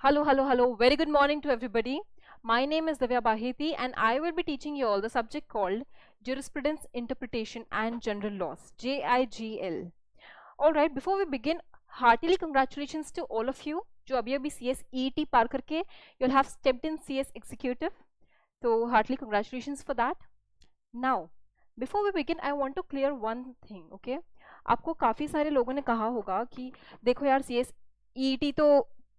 Hello, hello, hello. Very good morning to everybody. My name is Divya Baheti and I will be teaching you all the subject called Jurisprudence, Interpretation and General Laws, JIGL. Alright, before we begin, heartily congratulations to all of you जो अभी अभी CS EET पार करके you'll have stepped in CS Executive. So heartily congratulations for that. Now, before we begin, I want to clear one thing, okay? आपको काफ़ी सारे लोगों ने कहा होगा कि देखो यार CS EET तो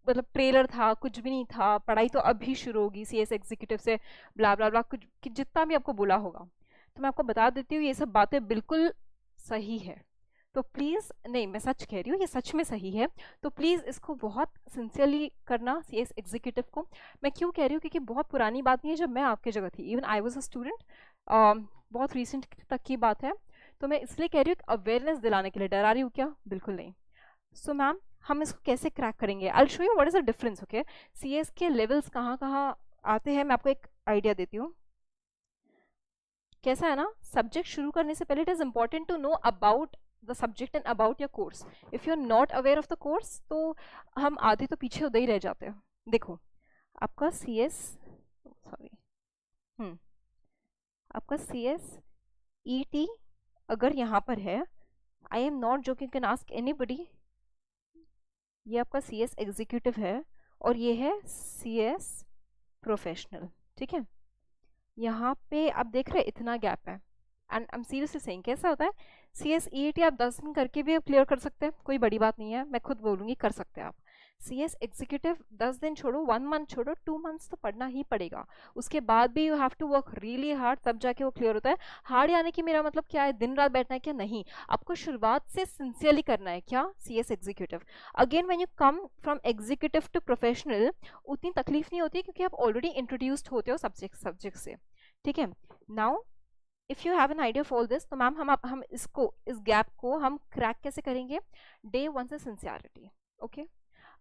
मतलब ट्रेलर था, कुछ भी नहीं था, पढ़ाई तो अभी शुरू होगी CS एग्जीक्यूटिव से ब्ला ब्ला ब्ला कुछ जितना भी आपको बोला होगा। तो मैं आपको बता देती हूँ ये सब बातें बिल्कुल सही है। तो प्लीज़, नहीं मैं सच कह रही हूँ, ये सच में सही है। तो प्लीज़ इसको बहुत सिंसियरली करना CS एग्जीक्यूटिव को। मैं क्यों कह रही हूँ, क्योंकि बहुत पुरानी बात नहीं है, जब मैं आपकी जगह थी, even I was a student, बहुत रिसेंट तक की बात है। तो मैं इसलिए कह रही हूँ अवेयरनेस दिलाने के लिए। डरा रही हूँ क्या? बिल्कुल नहीं। सो मैम, हम इसको कैसे क्रैक करेंगे? I will show you what is the difference. Okay, CS के लेवल्स कहाँ कहाँ आते हैं, मैं आपको एक आइडिया देती हूँ। कैसा है ना, सब्जेक्ट शुरू करने से पहले it is important to know about the subject and about your course. If you are not aware of the course तो हम आधे तो पीछे उधर ही रह जाते हैं। देखो, आपका सीएस, सॉरी, आपका सीएस ईटी अगर यहाँ पर है, आई am not joking, can ask anybody, ये आपका सी एस एग्जीक्यूटिव है और ये है सी एस प्रोफेशनल। ठीक है, यहाँ पे आप देख रहे हैं इतना गैप है। And I am seriously saying, कैसा होता है सी एस ई टी आप 10 दिन करके भी क्लियर कर सकते हैं, कोई बड़ी बात नहीं है, मैं खुद बोलूँगी कर सकते हैं आप। सी एस एग्जीक्यूटिव 10 दिन छोड़ो, 1 मंथ छोड़ो, 2 मंथ्स तो पढ़ना ही पड़ेगा। उसके बाद भी you have to work really hard, तब जाके वो क्लियर होता है। हार्ड यानी कि मेरा मतलब क्या है, दिन रात बैठना है क्या? नहीं, आपको शुरुआत से सिंसियरली करना है। क्या? C S executive. Again when you come from executive to professional, उतनी तकलीफ नहीं होती क्योंकि आप ऑलरेडी इंट्रोड्यूस्ड होते हो सब्जेक्ट से। ठीक है, now if you have an idea for this, तो मैम हम इसको, इस गैप को हम क्रैक कैसे करेंगे? डे 1 से सिंसियरिटी। ओके,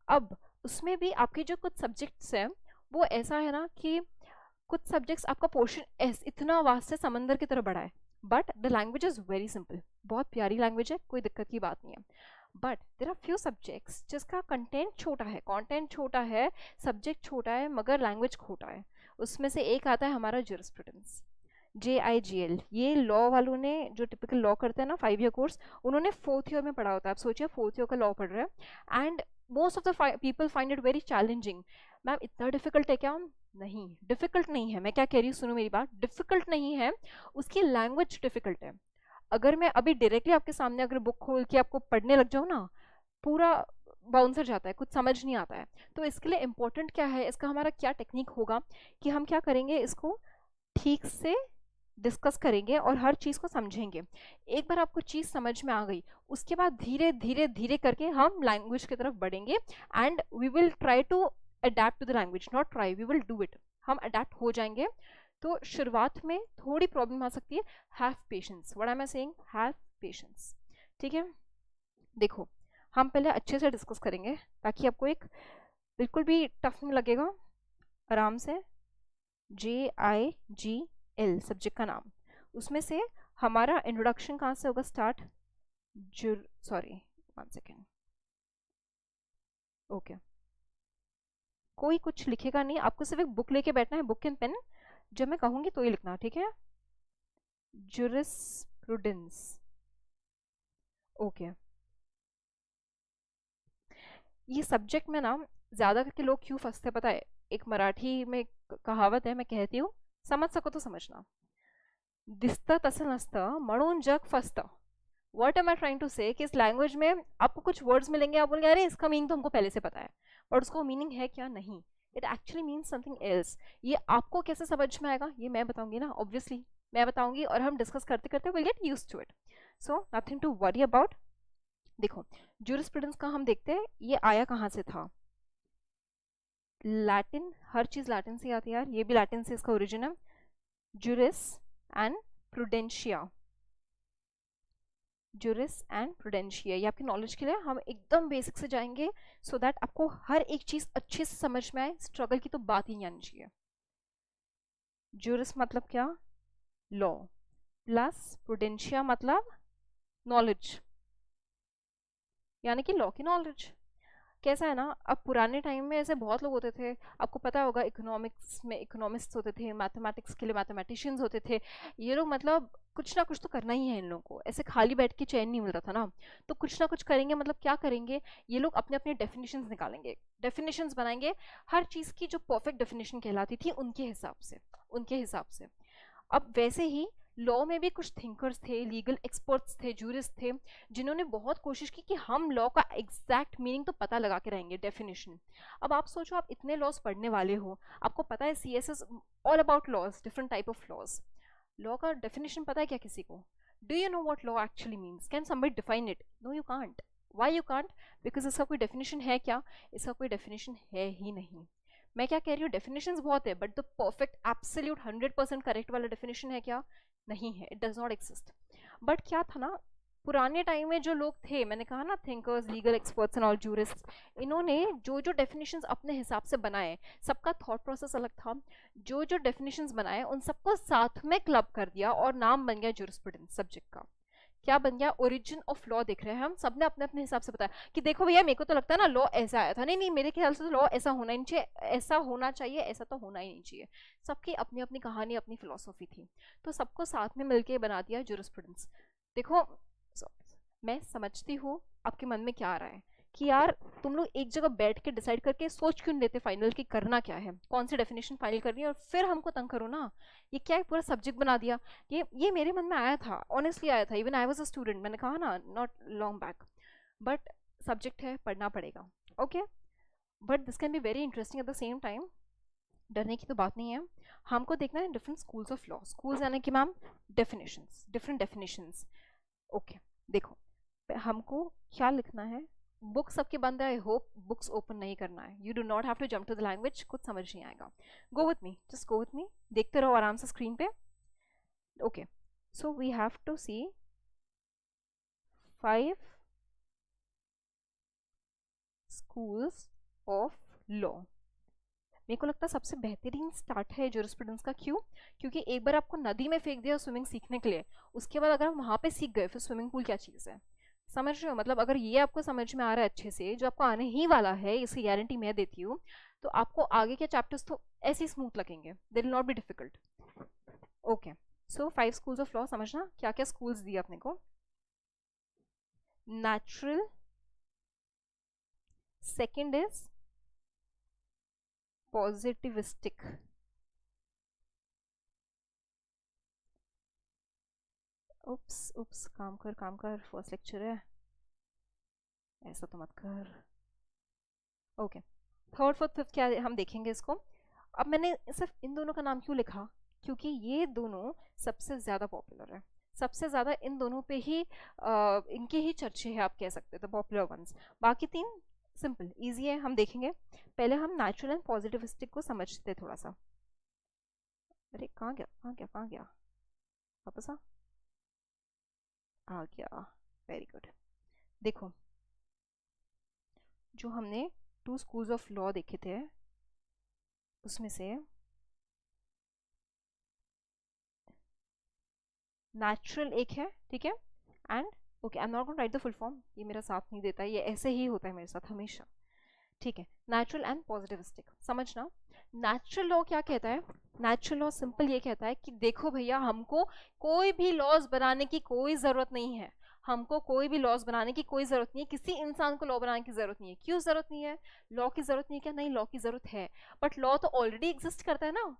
अब उसमें भी आपके जो कुछ सब्जेक्ट्स हैं वो ऐसा है ना कि कुछ सब्जेक्ट्स आपका पोर्शन इतना वास्ट है, समंदर की तरह बड़ा है, but the language is very simple, बहुत प्यारी लैंग्वेज है, कोई दिक्कत की बात नहीं है। But there are few subjects जिसका कंटेंट छोटा है, सब्जेक्ट छोटा है, मगर लैंग्वेज खोटा है। उसमें से एक आता है हमारा ज्यूरिस्प्रूडेंस, JIGL। ये लॉ वालों ने जो टिपिकल लॉ करते हैं ना 5 ईयर कोर्स, उन्होंने 4th ईयर में पढ़ा होता है। आप सोचिए 4th ईयर का लॉ पढ़ रहे हैं and most of the people find it very challenging. Ma'am इतना डिफिकल्ट है क्या? नहीं, डिफिकल्ट नहीं है। मैं क्या कह रही हूँ, सुनो मेरी बात, डिफिकल्ट नहीं है, उसकी लैंग्वेज डिफिकल्ट है। अगर मैं अभी डायरेक्टली आपके सामने अगर बुक खोल के आपको पढ़ने लग जाऊँ ना, पूरा बाउंसर जाता है, कुछ समझ नहीं आता है। तो इसके लिए इम्पोर्टेंट क्या है, इसका हमारा क्या टेक्निक होगा कि हम क्या करेंगे, इसको ठीक से डिस्कस करेंगे और हर चीज़ को समझेंगे। एक बार आपको चीज़ समझ में आ गई, उसके बाद धीरे धीरे धीरे करके हम लैंग्वेज की तरफ बढ़ेंगे and we will try to adapt to the language, not try, we will do it. हम अडेप्ट हो जाएंगे। तो शुरुआत में थोड़ी प्रॉब्लम आ सकती है, have patience. What am I saying? Have patience. ठीक है, देखो हम पहले अच्छे से डिस्कस करेंगे ताकि आपको एक बिल्कुल भी टफ नहीं लगेगा, आराम से। JIGL सब्जेक्ट का नाम, उसमें से हमारा इंट्रोडक्शन कहाँ से होगा स्टार्ट? Sorry, 1 second. ओके, कोई कुछ लिखेगा नहीं, आपको सिर्फ एक बुक लेके बैठना है, बुक एंड पेन। जब मैं कहूँगी तो ही लिखना, ठीक है? जुरिस्प्रूडेंस। ओके, ये सब्जेक्ट में ना ज़्यादा करके लोग क्यों फंसते पता है? एक मराठी में कहावत है, मैं कहती हूँ, समझ सको तो समझना। दिसतं तसं नसतं म्हणून जग फसतं। What am I trying to say कि इस लैंग्वेज में आपको कुछ वर्ड्स मिलेंगे, आप बोलेंगे अरे इसका मीनिंग तो हमको पहले से पता है, और उसको मीनिंग है क्या? नहीं, it actually means something else. ये आपको कैसे समझ में आएगा, ये मैं बताऊंगी ना, ऑब्वियसली मैं बताऊंगी और हम डिस्कस करते करते will get used to it. So nothing to worry about. देखो, ज्यूरिस्प्रूडेंस का हम देखते हैं, ये आया कहाँ से था? लैटिन, हर चीज़ लैटिन से आती है यार, ये भी लैटिन से इसका ओरिजिन है। जुरिस एंड प्रूडेंशिया, जुरिस एंड प्रूडेंशिया, ये आपकी नॉलेज के लिए हम एकदम बेसिक से जाएंगे सो दैट आपको हर एक चीज़ अच्छे से समझ में आए। स्ट्रगल की तो बात ही नहीं आनी चाहिए। जुरिस मतलब क्या? लॉ, प्लस प्रूडेंशिया मतलब नॉलेज, यानी कि लॉ की नॉलेज। कैसा है ना, अब पुराने टाइम में ऐसे बहुत लोग होते थे, आपको पता होगा इकोनॉमिक्स में इकोनॉमिस्ट्स होते थे, मैथमेटिक्स के लिए मैथमेटिशियंस होते थे। ये लोग मतलब कुछ ना कुछ तो करना ही है इन लोगों को, ऐसे खाली बैठ के चैन नहीं मिल रहा था ना, तो कुछ ना कुछ करेंगे। मतलब क्या करेंगे, ये लोग अपने अपने डेफिनेशंस निकालेंगे, डेफिनेशंस बनाएंगे, हर चीज़ की जो परफेक्ट डेफिनेशन कहलाती थी उनके हिसाब से, उनके हिसाब से। अब वैसे ही लॉ में भी कुछ थिंकर्स थे, लीगल एक्सपर्ट्स थे, जूरिस्ट थे, जिन्होंने बहुत कोशिश की कि हम लॉ का एग्जैक्ट मीनिंग तो पता लगा के रहेंगे, डेफिनेशन। अब आप सोचो, आप इतने लॉज पढ़ने वाले हो, आपको पता है C S is all about laws, different type of laws. Law का डेफिनेशन पता है क्या किसी को? Do you know what law actually means? Can somebody define it? No you can't. Why you can't? Because इसका कोई डेफिनेशन है क्या? इसका कोई डेफिनेशन है ही नहीं। मैं क्या कह रही हूँ, डेफिनेशंस बहुत है, but the perfect absolute 100% correct वाला डेफिनेशन है क्या? नहीं है, it does not exist. But क्या था ना, पुराने टाइम में जो लोग थे, मैंने कहा ना, thinkers, legal experts and all jurist, इन्होंने जो जो डेफिनेशंस अपने हिसाब से बनाए, सबका थॉट प्रोसेस अलग था, जो जो डेफिनेशंस बनाए उन सबको साथ में क्लब कर दिया और नाम बन गया जूरिस्प्रूडेंस सब्जेक्ट का। क्या बन गया? ओरिजिन ऑफ लॉ देख रहे हैं हम, सबने अपने अपने हिसाब से बताया कि देखो भैया मेरे को तो लगता है ना लॉ ऐसा आया था, नहीं नहीं मेरे ख्याल से तो लॉ ऐसा होना ही नहीं चाहिए, ऐसा होना चाहिए, ऐसा तो होना ही नहीं चाहिए। सबकी अपनी अपनी कहानी, अपनी फिलोसॉफी थी, तो सबको साथ में मिलके बना दिया जूरिस्प्रूडेंस। देखो, मैं समझती हूँ आपके मन में क्या आ रहा है कि यार तुम लोग एक जगह बैठ के डिसाइड करके सोच क्यों नहीं लेते फाइनल कि करना क्या है, कौन सी डेफिनेशन फाइनल करनी है, और फिर हमको तंग करो ना। ये क्या है, पूरा सब्जेक्ट बना दिया। ये मेरे मन में आया था, ऑनेस्टली आया था, even I was a student, मैंने कहा ना, not long back. But subject है, पढ़ना पड़ेगा, okay. But this can be very interesting at the same time. डरने की तो बात नहीं है। हमको देखना है different schools of law, schools यानी कि ma'am definitions, different definitions. Okay, देखो हमको क्या लिखना है। बुक सबके बंद है, आई होप बुक्स ओपन नहीं करना है। You do not have to jump to the language, कुछ समझ नहीं आएगा। Go with me, just go with me, देखते रहो आराम से स्क्रीन पे। Okay, so we have to see 5 schools of law. मेरे को लगता है सबसे बेहतरीन स्टार्ट है जूरिस्प्रूडेंस का। क्यों? क्योंकि एक बार आपको नदी में फेंक दिया स्विमिंग सीखने के लिए, उसके बाद अगर हम वहां पे सीख गए, फिर स्विमिंग पूल क्या चीज़ है। समझ रहे हो? मतलब अगर ये आपको समझ में आ रहा है अच्छे से, जो आपको आने ही वाला है, इसकी गारंटी मैं देती हूँ, तो आपको आगे के चैप्टर्स तो ऐसे ही स्मूथ लगेंगे, they will not be difficult. Okay, so 5 schools of law समझना क्या क्या स्कूल्स दिए अपने को। नेचुरल, सेकेंड इज पॉजिटिविस्टिक, उप्स उप्स, काम कर काम कर, फर्स्ट लेक्चर है, ऐसा तो मत कर। ओके, थर्ड फोर्थ फिफ्थ क्या हम देखेंगे इसको। अब मैंने सिर्फ इन दोनों का नाम क्यों लिखा? क्योंकि ये दोनों सबसे ज़्यादा पॉपुलर है, सबसे ज़्यादा इन दोनों पे ही इनके ही चर्चे हैं, आप कह सकते हो, द पॉपुलर वंस। बाकी 3 सिंपल इजी है, हम देखेंगे। पहले हम नेचुरल एंड पॉजिटिविस्टिक को समझते थोड़ा सा। अरे कहाँ गया कहाँ गया कहाँ गया, वापस आ गया, वेरी गुड। देखो, जो हमने 2 स्कूल्स ऑफ लॉ देखे थे, उसमें से नेचुरल एक है, ठीक है, and okay, I am not going to write the full form, ये मेरा साथ नहीं देता है, ये ऐसे ही होता है मेरे साथ हमेशा, ठीक है। नेचुरल एंड पॉजिटिविस्टिक समझना। नेचुरल लॉ क्या कहता है? नेचुरल लॉ सिंपल ये कहता है कि देखो भैया, हमको कोई भी लॉज बनाने की कोई ज़रूरत नहीं है, हमको कोई भी लॉज बनाने की कोई ज़रूरत नहीं है, किसी इंसान को लॉ बनाने की ज़रूरत नहीं है। क्यों ज़रूरत नहीं है? लॉ की ज़रूरत नहीं है क्या? नहीं, लॉ की ज़रूरत है, बट लॉ तो ऑलरेडी एग्जिस्ट करता है ना,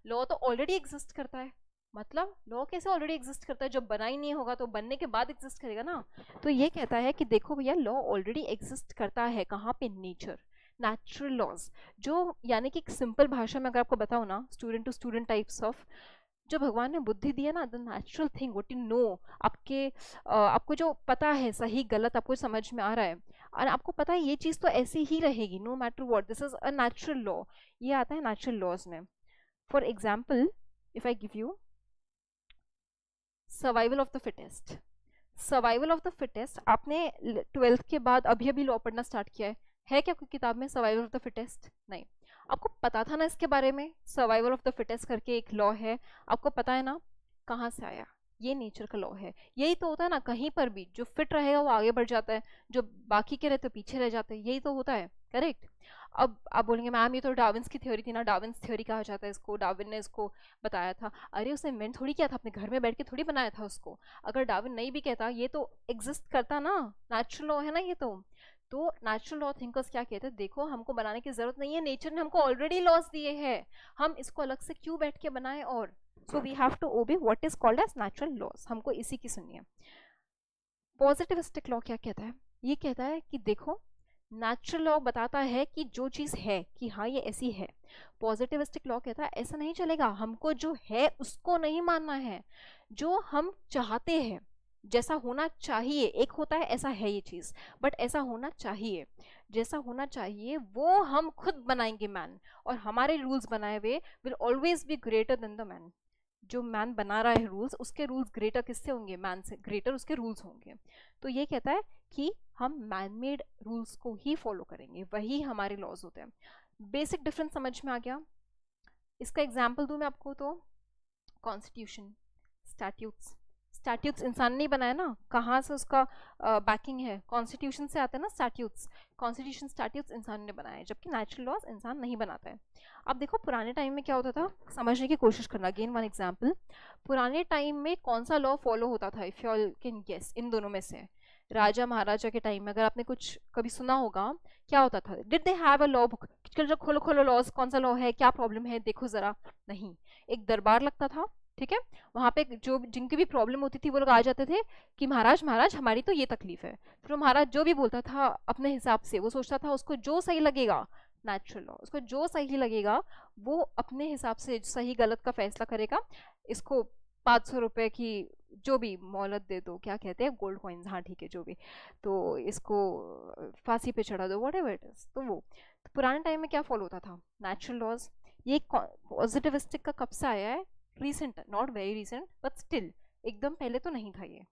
लॉ तो ऑलरेडी एग्जिस्ट करता है। मतलब लॉ कैसे ऑलरेडी एग्जिस्ट करता है? जब बना ही नहीं होगा तो बनने के बाद एग्जिस्ट करेगा ना। तो ये कहता है कि देखो भैया, लॉ ऑलरेडी एग्जिस्ट करता है, कहाँ पे? नेचर, नेचुरल लॉज, जो यानी कि सिंपल भाषा में अगर आपको बताओ ना, student to student types of, जो भगवान ने बुद्धि दी है ना, the natural thing what you know, आपके आपको जो पता है सही गलत, आपको समझ में आ रहा है, और आपको पता है ये चीज़ तो ऐसी ही रहेगी no matter what, this is a natural law. ये आता है नेचुरल लॉज में। For example, if I give you survival of the fittest, survival of the fittest आपने 12th के बाद अभी अभी लॉ पढ़ना स्टार्ट किया है क्या कोई किताब में सर्वाइवल ऑफ द फिटेस्ट? नहीं। आपको पता था ना इसके बारे में, सर्वाइवल ऑफ द फिटेस्ट करके एक लॉ है, आपको पता है ना, कहाँ से आया? ये नेचर का लॉ है। यही तो होता है ना, कहीं पर भी जो फिट रहेगा वो आगे बढ़ जाता है, जो बाकी के रहते पीछे रह जाते हैं, यही तो होता है, करेक्ट। अब आप बोलेंगे मैम ये तो डार्विन्स की थ्योरी थी ना, डार्विन्स थ्योरी कहा जाता है इसको, डार्विन ने इसको बताया था। अरे उसने इन्वेंट थोड़ी किया था, अपने घर में बैठ के थोड़ी बनाया था उसको। अगर डार्विन नहीं भी कहता, ये तो एग्जिस्ट करता ना, नेचुरल लॉ है ना ये तो नेचुरल लॉ थिंकर्स क्या कहते हैं, देखो हमको बनाने की जरूरत नहीं है, नेचर ने हमको ऑलरेडी लॉज दिए हैं, हम इसको अलग से क्यों बैठ के बनाएं। और so we have to obey what is called as natural laws, हमको इसी की सुनिए। पॉजिटिविस्टिक लॉ क्या कहता है, ये कहता है कि देखो नेचुरल लॉ बताता है कि जो चीज है कि हाँ ये ऐसी है। पॉजिटिविस्टिक लॉ कहता है ऐसा नहीं चलेगा, हमको जो है उसको नहीं मानना है, जो हम चाहते हैं जैसा होना चाहिए। एक होता है ऐसा है ये चीज, बट ऐसा होना चाहिए, जैसा होना चाहिए वो हम खुद बनाएंगे मैन, और हमारे रूल्स बनाए हुए will always be greater than the man. जो मैन बना रहा है रूल्स, उसके रूल्स ग्रेटर किससे होंगे, मैन से, ग्रेटर उसके रूल्स होंगे। तो ये कहता है कि हम मैन मेड रूल्स को ही फॉलो करेंगे, वही हमारे लॉज होते हैं। बेसिक डिफरेंस समझ में आ गया। इसका एग्जाम्पल दूं मैं आपको तो कॉन्स्टिट्यूशन, स्टैट्यूट्स। स्टैट्यूट्स इंसान नहीं बनाया ना, कहाँ से उसका बैकिंग है, कॉन्स्टिट्यूशन से आते हैं ना स्टैट्यूट्स। कॉन्स्टिट्यूशन स्टैट्यूट्स इंसान ने बनाए, जबकि नेचुरल लॉज इंसान नहीं बनाता है। अब देखो पुराने टाइम में क्या होता था, समझने की कोशिश करना। अगेन वन एग्जाम्पल, पुराने टाइम में कौन सा लॉ फॉलो होता था, if you all can guess, इन दोनों में से। राजा महाराजा के टाइम में अगर आपने कुछ कभी सुना होगा, क्या होता था, did they have a law book, चलो खोलो खोलो लॉज, कौन सा लॉ है, क्या प्रॉब्लम है देखो जरा। नहीं, एक दरबार लगता था, ठीक है, वहां पे जो जिनकी भी प्रॉब्लम होती थी वो लोग आ जाते थे कि महाराज महाराज हमारी तो ये तकलीफ है। फिर वो महाराज जो भी बोलता था अपने हिसाब से, वो सोचता था उसको जो सही लगेगा, नेचुरल लॉ, उसको जो सही लगेगा वो अपने हिसाब से सही गलत का फैसला करेगा। इसको 500 रुपए की जो भी मोहलत दे दो, क्या कहते हैं, गोल्ड कॉइन्स, हाँ ठीक है जो भी, तो इसको फांसी पे चढ़ा दो, वट एवर इट इज। तो पुराने टाइम में क्या फॉलो होता था, नेचुरल लॉज। ये पॉजिटिविस्टिक का कब से आया है, recent, not very recent but still, एकदम पहले तो नहीं था ये।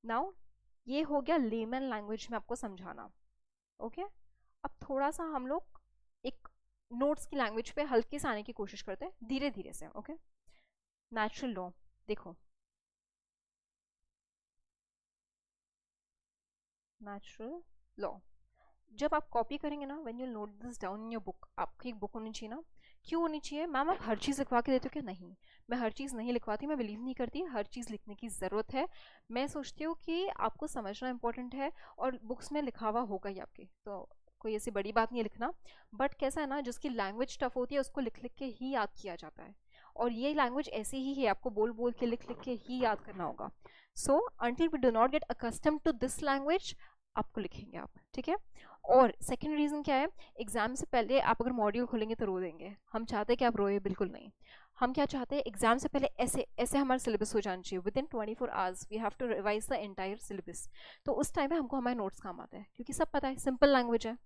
नाउ ये हो गया लेमन लैंग्वेज में आपको समझाना, ओके। अब थोड़ा सा हम लोग एक नोट्स की लैंग्वेज पे हल्के से आने की कोशिश करते हैं, धीरे धीरे से, ओके। नेचुरल लॉ देखो, नेचुरल लॉ जब आप कॉपी करेंगे ना, when you note this down in your book, आपकी एक बुक होनी चाहिए ना। क्यों होनी चाहिए मैम, आप हर चीज़ लिखवा के देते हो क्या, नहीं, मैं हर चीज़ नहीं लिखवाती, मैं बिलीव नहीं करती हर चीज़ लिखने की ज़रूरत है। मैं सोचती हूँ कि आपको समझना इंपॉर्टेंट है, और बुक्स में लिखा हुआ होगा ही आपके, तो कोई ऐसी बड़ी बात नहीं है लिखना। बट कैसा है ना, जिसकी लैंग्वेज टफ होती है उसको लिख लिख के ही याद किया जाता है, और ये लैंग्वेज ऐसी ही है, आपको बोल बोल के लिख लिख के ही याद करना होगा। So until we do not get accustom to this language, आपको लिखेंगे आप, ठीक है। और सेकंड रीजन क्या है, एग्जाम से पहले आप अगर मॉड्यूल खोलेंगे तो रो देंगे, हम चाहते हैं कि आप रोए, बिल्कुल नहीं। हम क्या चाहते हैं, एग्जाम से पहले ऐसे ऐसे हमारा सिलेबस हो जाना चाहिए, within 24 hours we have to revise the entire syllabus. तो उस टाइम में हमको हमारे नोट्स काम आते हैं, क्योंकि सब पता है, सिंपल लैंग्वेज है,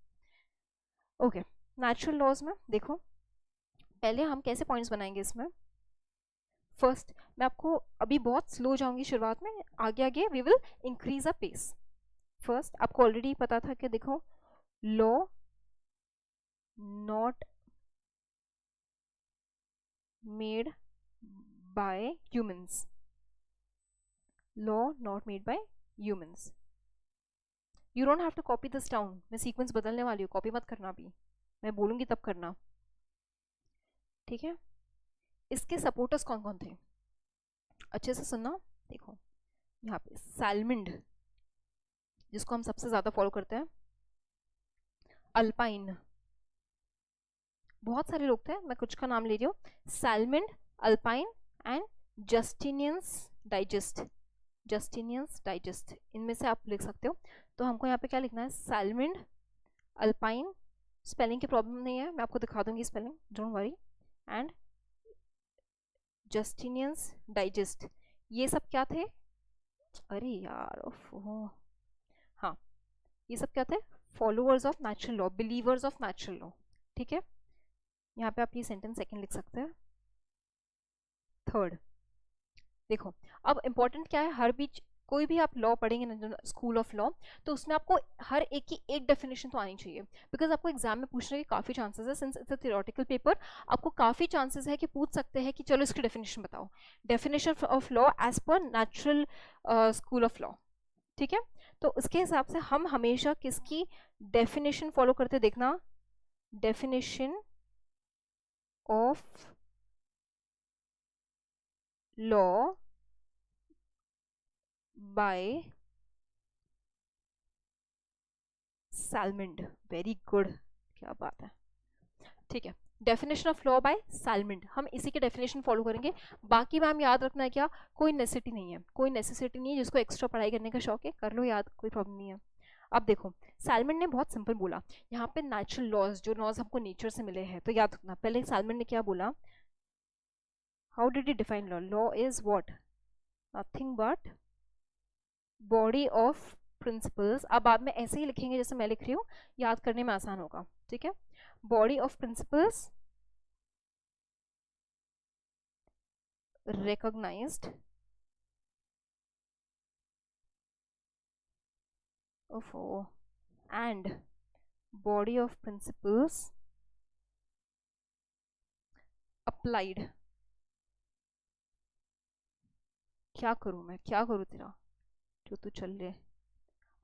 ओके। नेचुरल लॉज में देखो, पहले हम कैसे पॉइंट्स बनाएंगे इसमें। फर्स्ट, मैं आपको अभी बहुत स्लो जाऊंगी शुरुआत में, आगे आगे we will increase a pace. First, आपको ऑलरेडी पता था कि देखो, law not made by humans, law not made by humans. You don't have to copy this down, मैं सीक्वेंस बदलने वाली हूँ, कॉपी मत करना अभी, मैं बोलूंगी तब करना, ठीक है। इसके सपोर्टर्स कौन कौन थे, अच्छे से सुनना। देखो यहाँ पे सैलमिंड, जिसको हम सबसे ज्यादा फॉलो करते हैं, अल्पाइन, बहुत सारे लोग थे, मैं कुछ का नाम ले रही हूँ, सैलमिंड, alpine and Justinian's digest. जस्टिनियंस digest, इनमें से आप लिख सकते हो। तो हमको यहाँ पे क्या लिखना है, सैलमिंड, अल्पाइन, स्पेलिंग की प्रॉब्लम नहीं है, मैं आपको दिखा दूंगी spelling, don't worry, and Justinian's digest. ये सब क्या थे, अरे यार ओहो, हाँ, ये सब क्या थे, followers of natural law, believers of natural law, ठीक है। यहाँ पे आप ये सेंटेंस सेकंड लिख सकते हैं। थर्ड, देखो अब इंपॉर्टेंट क्या है, हर बीच कोई भी आप लॉ पढ़ेंगे ना स्कूल ऑफ लॉ, तो उसमें आपको हर एक की एक डेफिनेशन तो आनी चाहिए, बिकॉज आपको एग्जाम में पूछने के काफ़ी चांसेस है। Since it's a theoretical paper, आपको काफ़ी चांसेस है कि पूछ सकते हैं कि चलो इसकी डेफिनेशन बताओ, definition of law as per natural school of law. ठीक है, तो उसके हिसाब से हम हमेशा किसकी डेफिनेशन फॉलो करते, देखना, definition of law by Salmond. Very good, क्या बात है। ठीक है, definition of law by Salmond, हम इसी के डेफिनेशन फॉलो करेंगे। बाकी मैम याद रखना है क्या, कोई नेसेसिटी नहीं है, कोई नेसेसिटी नहीं है, जिसको एक्स्ट्रा पढ़ाई करने का शौक है कर लो याद, कोई प्रॉब्लम नहीं है। अब देखो, साल्मिंड ने बहुत सिंपल बोला, यहाँ पे नेचुरल लॉज, जो लॉज हमको नेचर से मिले हैं, तो याद रखना पहले साल्मिंड ने क्या बोला, how did he define law, law is what, nothing but body of principles. अब बाद में ऐसे ही लिखेंगे जैसे मैं लिख रही हूँ, याद करने में आसान होगा। ठीक है, body of principles recognized and body of principles applied। क्या करूं मैं, क्या करूं तेरा, जो तू चल रहे,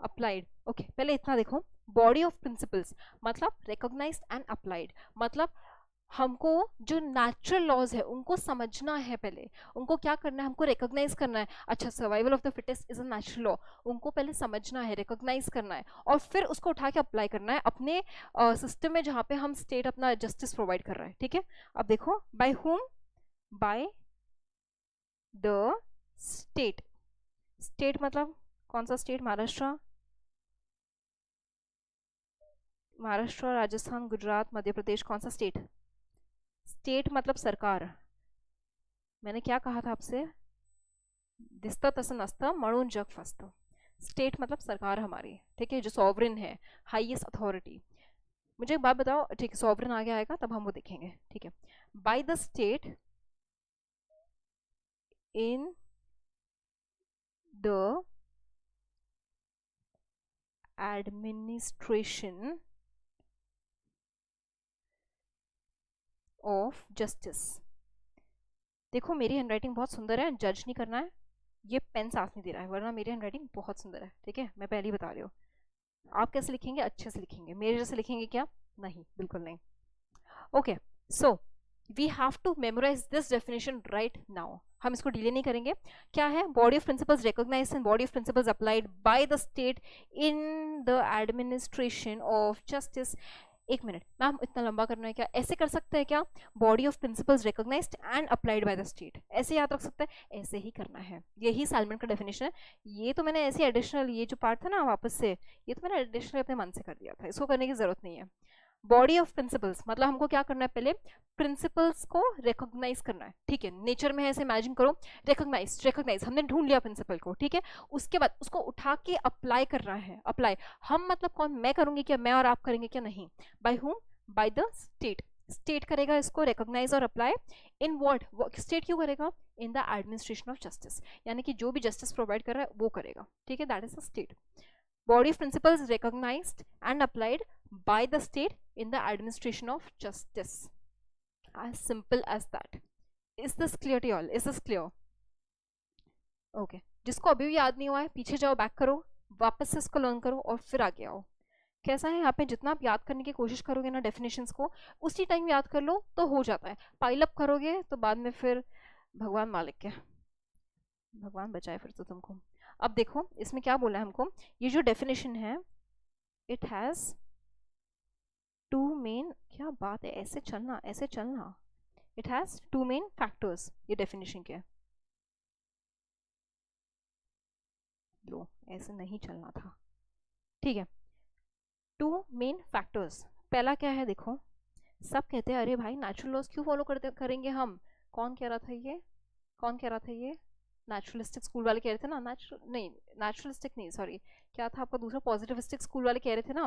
अप्लाइड। ओके, पहले इतना देखो, बॉडी ऑफ प्रिंसिपल्स मतलब रिकॉग्नाइज्ड एंड अप्लाइड, मतलब हमको जो नेचुरल लॉज है उनको समझना है, पहले उनको क्या करना है, हमको रिकॉग्नाइज करना है। अच्छा, survival of the fittest is a natural law, उनको पहले समझना है, रिकॉग्नाइज करना है, और फिर उसको उठा के अप्लाई करना है अपने सिस्टम में जहाँ पे हम स्टेट अपना जस्टिस प्रोवाइड कर रहा है। ठीक है, अब देखो, by whom, bye the state. State मतलब कौन सा स्टेट, महाराष्ट्र, महाराष्ट्र, राजस्थान, गुजरात, मध्य प्रदेश, कौन सा स्टेट, स्टेट मतलब सरकार। मैंने क्या कहा था आपसे, दिसतं तसं नसतं म्हणून जग फसतं। स्टेट मतलब सरकार हमारी, ठीक है, जो सॉवरिन है, हाईएस्ट अथॉरिटी। मुझे एक बात बताओ, ठीक है, सॉवरिन आगे आएगा तब हम वो देखेंगे। ठीक है, bye the state in the administration of justice. देखो मेरी हैंडराइटिंग बहुत सुंदर है, जज नहीं करना है, ये पेन साथ नहीं दे रहा है, वरना मेरी हैंडराइटिंग बहुत सुंदर है। ठीक है, मैं पहले ही बता रही हूँ, आप कैसे लिखेंगे, अच्छे से लिखेंगे, मेरे जैसे लिखेंगे क्या, नहीं, बिल्कुल नहीं। Okay, so we have to memorise this definition right now, हम इसको डिले नहीं करेंगे। क्या है, body of principles recognised and body of principles applied by the state in the administration of justice. एक मिनट मैम, इतना लंबा करना है क्या, ऐसे कर सकते हैं क्या, body of principles recognised and applied by the state, ऐसे याद रख सकते हैं, ऐसे ही करना है, यही साल्मन का डेफिनेशन है। ये तो मैंने ऐसे एडिशनल, ये जो पार्ट था ना वापस से, ये तो मैंने एडिशनल अपने मन से कर दिया था, इसको करने की जरूरत नहीं है। बॉडी ऑफ प्रिंसिपल्स मतलब हमको क्या करना है, पहले प्रिंसिपल्स को रिकॉग्नाइज करना है। ठीक है, नेचर में है, ऐसे इमेजिन करो, रिकॉग्नाइज, रिकॉग्नाइज, हमने ढूंढ लिया प्रिंसिपल को, ठीक है, उसके बाद उसको उठा के अप्लाई करना है। अप्लाई हम मतलब कौन, मैं करूंगी क्या, मैं और आप करेंगे क्या, नहीं, by whom, bye the state. State करेगा इसको रिकॉग्नाइज और अप्लाई इन व्हाट, स्टेट क्यों करेगा, इन द एडमिनिस्ट्रेशन ऑफ जस्टिस, यानी कि जो भी जस्टिस प्रोवाइड कर रहा है वो करेगा। ठीक है, that is the state. Body of principles recognized and applied by the state in the administration of justice. As simple as that. Is this clear to you all? Is this clear? Okay. जिसको अभी भी याद नहीं हुआ है, पीछे जाओ, back करो, वापस से इसको लर्न करो और फिर आगे आओ। कैसा है, यहाँ पे जितना आप याद करने की कोशिश करोगे ना डेफिनेशंस को, उसी टाइम याद कर लो तो हो जाता है। पाइल अप करोगे तो बाद में फिर भगवान मालिक के, भगवान बचाए फिर तो तुमको। अब देखो इसमें क्या बोला है हमको, ये जो डेफिनेशन है, इट हैज टू मेन, क्या बात है, ऐसे चलना, ऐसे चलना, it has two main factors, ये डेफिनेशन के, लो ऐसे नहीं चलना था। ठीक है, टू मेन फैक्टर्स, पहला क्या है, देखो सब कहते हैं अरे भाई नेचुरल लॉज क्यों फॉलो करते करेंगे हम, कौन कह रहा था ये, कौन कह रहा था ये, नेचुरलिस्टिक स्कूल वाले कह रहे थे ना, नेचुरलिस्टिक नहीं, सॉरी, क्या था आपका दूसरा, पॉजिटिविस्टिक स्कूल वाले कह रहे थे ना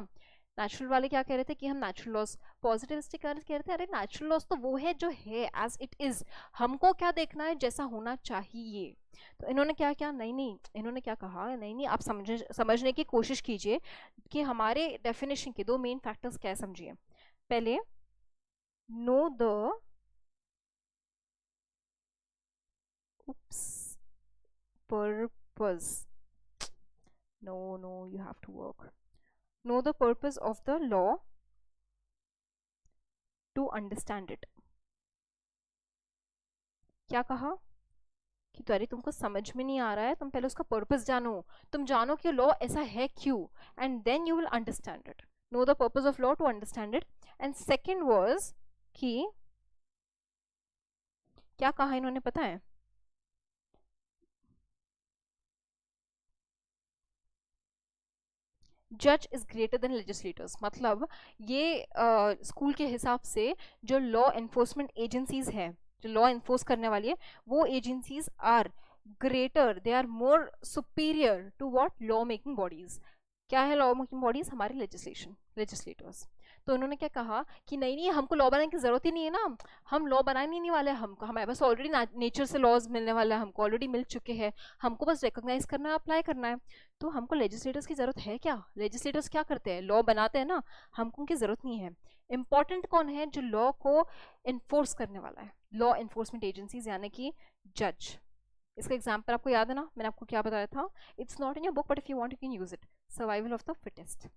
नेचुरल वाले क्या कह रहे थे कि हम नेचुरल लॉज, पॉजिटिविस्टिक कह रहे थे अरे नेचुरल लॉज तो वो है जो है एज इट इज, हमको क्या देखना है, जैसा होना चाहिए। तो इन्होंने क्या क्या नहीं नहीं इन्होंने क्या कहा, नहीं नहीं आप समझने की कोशिश कीजिए कि हमारे डेफिनेशन के दो मेन फैक्टर्स क्या है, समझिए। पहले know the purpose, no you have to work, know the purpose of the law to understand it। क्या कहा कि तो अरे तुमको समझ में नहीं आ रहा है, तुम पहले उसका पर्पस जानो, तुम जानो कि लॉ ऐसा है क्यों, and then you will understand it. Know the purpose of law to understand it. And second was कि क्या कहा इन्होंने पता है, जज इज ग्रेटर देन लेजिस्लेटर्स। मतलब ये स्कूल के हिसाब से जो लॉ एनफोर्समेंट एजेंसीज है, जो लॉ एनफोर्स करने वाली है, वो agencies are greater, they are more superior to what law making bodies. क्या है लॉ मेकिंग बॉडीज? हमारे लेजिस्लेटर्स। तो उन्होंने क्या कहा कि नहीं नहीं हमको लॉ बनाने की जरूरत ही नहीं है ना, हम लॉ बनाने नहीं वाले, हमको हमारे पास ऑलरेडी नेचर से लॉज मिलने वाला है, हमको ऑलरेडी मिल चुके हैं, हमको बस रिकॉग्नाइज करना है, अप्लाई करना है। तो हमको लेजिस्लेटर्स की जरूरत है क्या? लेजिस्लेटर्स क्या करते हैं? लॉ बनाते हैं ना, हमको उनकी जरूरत नहीं है। इंपॉर्टेंट कौन है? जो लॉ को इन्फोर्स करने वाला है, लॉ एनफोर्समेंट एजेंसीज यानी कि जज। इसका एग्जाम्पल आपको याद है ना, मैंने आपको क्या बताया था? It's not in your book but if you want you can use it. Survival of the fittest,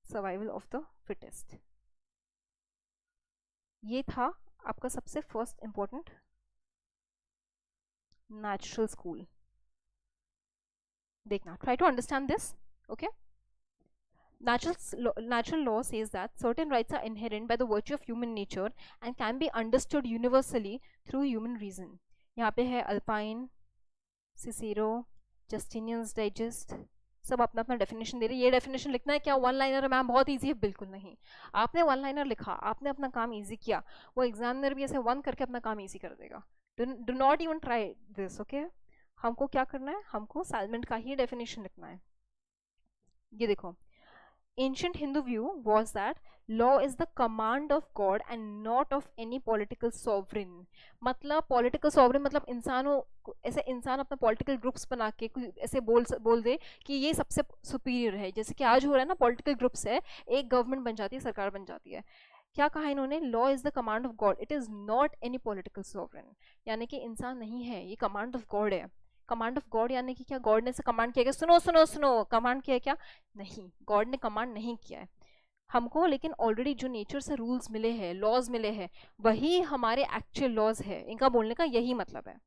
survival of the fittest, ये था आपका सबसे फर्स्ट इंपॉर्टेंट नेचुरल स्कूल। देखना, try to understand this, okay? Natural law says that certain rights are inherent by the virtue of human nature and can be understood universally through human reason। यहाँ पे है alpine, Cicero, जस्टिनियंस digest, सब अपना अपना definition दे रहे हैं। ये definition लिखना है क्या वन लाइनर मैम बहुत इजी है? बिल्कुल नहीं। आपने वन लाइनर लिखा, आपने अपना काम इजी किया, वो एग्जामिनर भी ऐसे वन करके अपना काम इजी कर देगा। Do not even try this, okay? हमको क्या करना है? हमको साइलमेंट का ही डेफिनेशन लिखना है। ये देखो, ancient Hindu view was that law is the command of God and not of any political sovereign। मतलब political sovereign मतलब इंसानों, ऐसे इंसान अपना political groups बना के ऐसे बोल दे कि ये सबसे superior है, जैसे कि आज हो रहा है ना, political groups है, एक government बन जाती है, सरकार बन जाती है। क्या कहा इन्होंने? Law is the command of God, it is not any political sovereign. यानी कि इंसान नहीं है, ये कमांड ऑफ गॉड है। कमांड ऑफ गॉड यानी कि क्या? गॉड ने से कमांड किया, सुनो सुनो सुनो, कमांड किया क्या? नहीं, गॉड ने कमांड नहीं किया है हमको, लेकिन ऑलरेडी जो नेचर से रूल्स मिले हैं, लॉज मिले हैं, वही हमारे एक्चुअल लॉज है। इनका बोलने का यही मतलब है।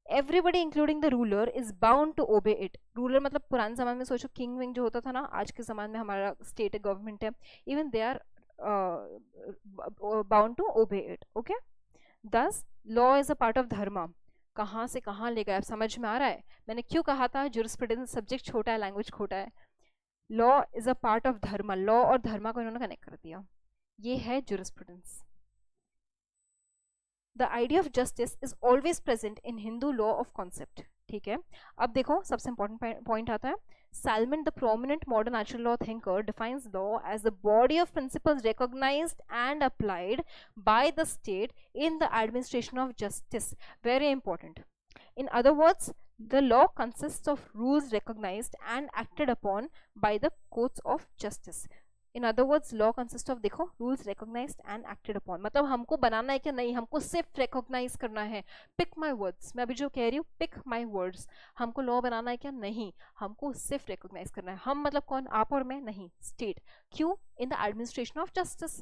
Everybody including the ruler is bound to obey it. Ruler मतलब पुराने जमाने में सोचो किंग विंग जो होता था ना, आज के जमाने में हमारा स्टेट गवर्नमेंट है, even they are bound to obey it, okay? This law is a part of dharma. कहाँ से कहाँ ले गए, आप समझ में आ रहा है? मैंने क्यों कहा था जुरिस्प्रूडेंस सब्जेक्ट छोटा है, लैंग्वेज छोटा है। Law is a part of धर्म, लॉ और धर्म को इन्होंने कनेक्ट कर दिया, ये है jurisprudence. The idea of justice is always present in Hindu law of concept. ठीक है, अब देखो सबसे इंपॉर्टेंट पॉइंट आता है। Salmon, the prominent modern natural law thinker, defines law as the body of principles recognized and applied by the state in the administration of justice. Very important. In other words, the law consists of rules recognized and acted upon by the courts of justice. In other words law consist of, देखो, rules recognised and acted upon. मतलब हमको बनाना है क्या? नहीं, हमको सिर्फ recognise करना है। पिक माई वर्ड्स, मैं अभी जो कह रही हूँ, पिक माई वर्ड्स। हमको लॉ बनाना है क्या? नहीं, हमको सिर्फ रिकॉग्नाइज करना है। हम मतलब कौन? आप और मैं? नहीं, स्टेट। क्यों? इन द एडमिनिस्ट्रेशन ऑफ जस्टिस।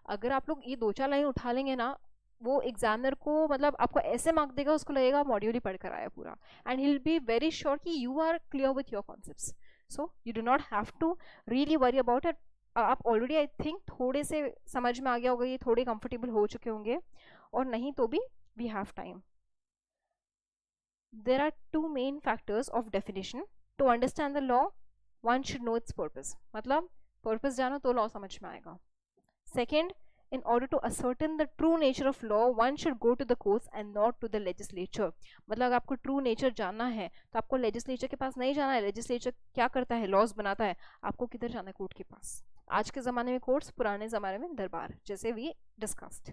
अगर आप लोग ये दो चार लाइन उठा लेंगे ना, वो एग्जामिनर को मतलब आपको ऐसे मार्क देगा, उसको लगेगा मॉड्यूल ही पढ़ कर आया पूरा, and he will be very sure कि you are clear with your concepts. So you do not have to really worry about it. आप ऑलरेडी आई थिंक थोड़े से समझ में आ गया होगा, ये थोड़े कंफर्टेबल हो चुके होंगे, और नहीं तो भी we have time. There are two main factors of definition to understand the law. One should know its purpose, मतलब पर्पस जानो तो लॉ समझ में आएगा। Second, in order to ascertain the true nature of law, one should go to the courts and not to the legislature। मतलब अगर आपको true nature जानना है तो आपको legislature के पास नहीं जाना है। legislature क्या करता है? laws बनाता है। आपको किधर जाना है? कोर्ट के पास। आज के ज़माने में कोर्ट्स, पुराने ज़माने में दरबार, जैसे वी डिस्कस्ड।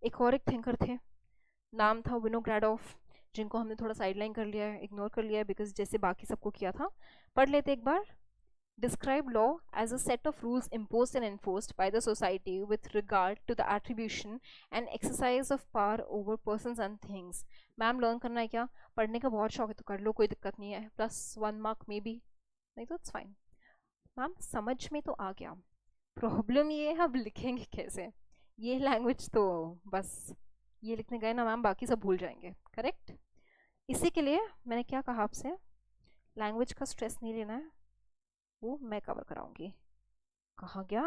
एक और एक थिंकर थे, नाम था विनोग्रेडोव, जिनको हमने थोड़ा साइडलाइन कर लिया है, इग्नोर कर लिया है, बिकॉज जैसे बाकी सबको किया था। पढ़ लेते एक बार। Describe law as a set of rules imposed and enforced by the society with regard to the attribution and exercise of power over persons and things. Ma'am learn करना है क्या? पढ़ने का बहुत शौक है तो कर लो, कोई दिक्कत नहीं है, +1 मार्क मे बी, नहीं तो इट्स फाइन। मैम समझ में तो आ गया, प्रॉब्लम ये है अब लिखेंगे कैसे? ये लैंग्वेज तो बस ये लिखने गए ना मैम, बाकी सब भूल जाएंगे, करेक्ट? इसी के लिए मैंने क्या कहा आपसे, लैंग्वेज का स्ट्रेस नहीं लेना है, वो मैं कवर कराऊंगी। कहाँ गया?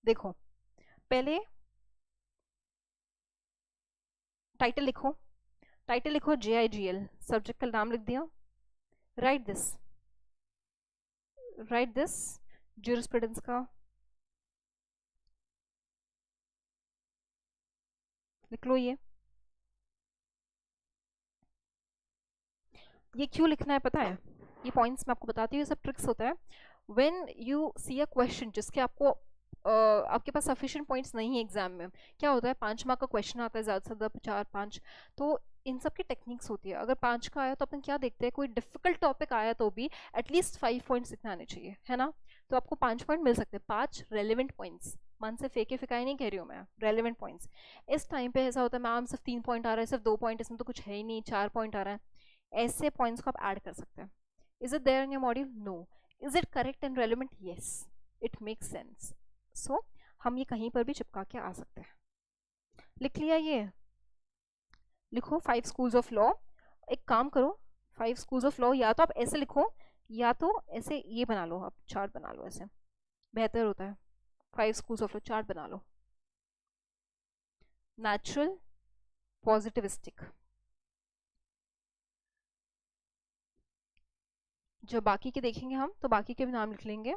देखो पहले टाइटल लिखो, टाइटल लिखो JIGL, सब्जेक्ट का नाम लिख दिया। Right this, right this jurisprudence का लिख लो। ये क्यों लिखना है पता है? ये पॉइंट्स मैं आपको बताती हूँ, ये सब ट्रिक्स होता है। When you see a question जिसके आपको आपके पास सफिशिएंट पॉइंट्स नहीं है एग्जाम में, क्या होता है 5 मार्क का क्वेश्चन आता है, ज़्यादा से ज़्यादा 4-5, तो इन सब की टेक्निक्स होती है। अगर 5 का आया तो अपन क्या देखते हैं, कोई डिफिकल्ट टॉपिक आया तो भी एटलीस्ट 5 पॉइंट्स इतने आने चाहिए, है ना? तो आपको 5 पॉइंट मिल सकते हैं, 5 रेलिवेंट पॉइंट्स, मन से फेंके फिकाई नहीं कह रही हूँ मैं, रेलिवेंट पॉइंट्स। इस टाइम पे ऐसा होता है मैम सिर्फ 3 पॉइंट आ रहा है, सिर्फ 2 पॉइंट, इसमें तो कुछ है ही नहीं, 4 पॉइंट आ रहा है, ऐसे पॉइंट्स को आप ऐड कर सकते हैं। Is it there in your module? No. Is it correct and relevant? Yes, it makes sense. So हम ये कहीं पर भी चिपका के आ सकते हैं। लिख लिया ये? लिखो 5 स्कूल्स ऑफ लॉ। एक काम करो, 5 स्कूल्स ऑफ लॉ या तो आप ऐसे लिखो, या तो ऐसे ये बना लो, आप चार्ट बना लो, ऐसे बेहतर होता है। 5 स्कूल्स ऑफ लॉ चार्ट बना लो। नेचुरल, पॉजिटिविस्टिक, जब बाकी के देखेंगे हम तो बाकी के भी नाम लिख लेंगे।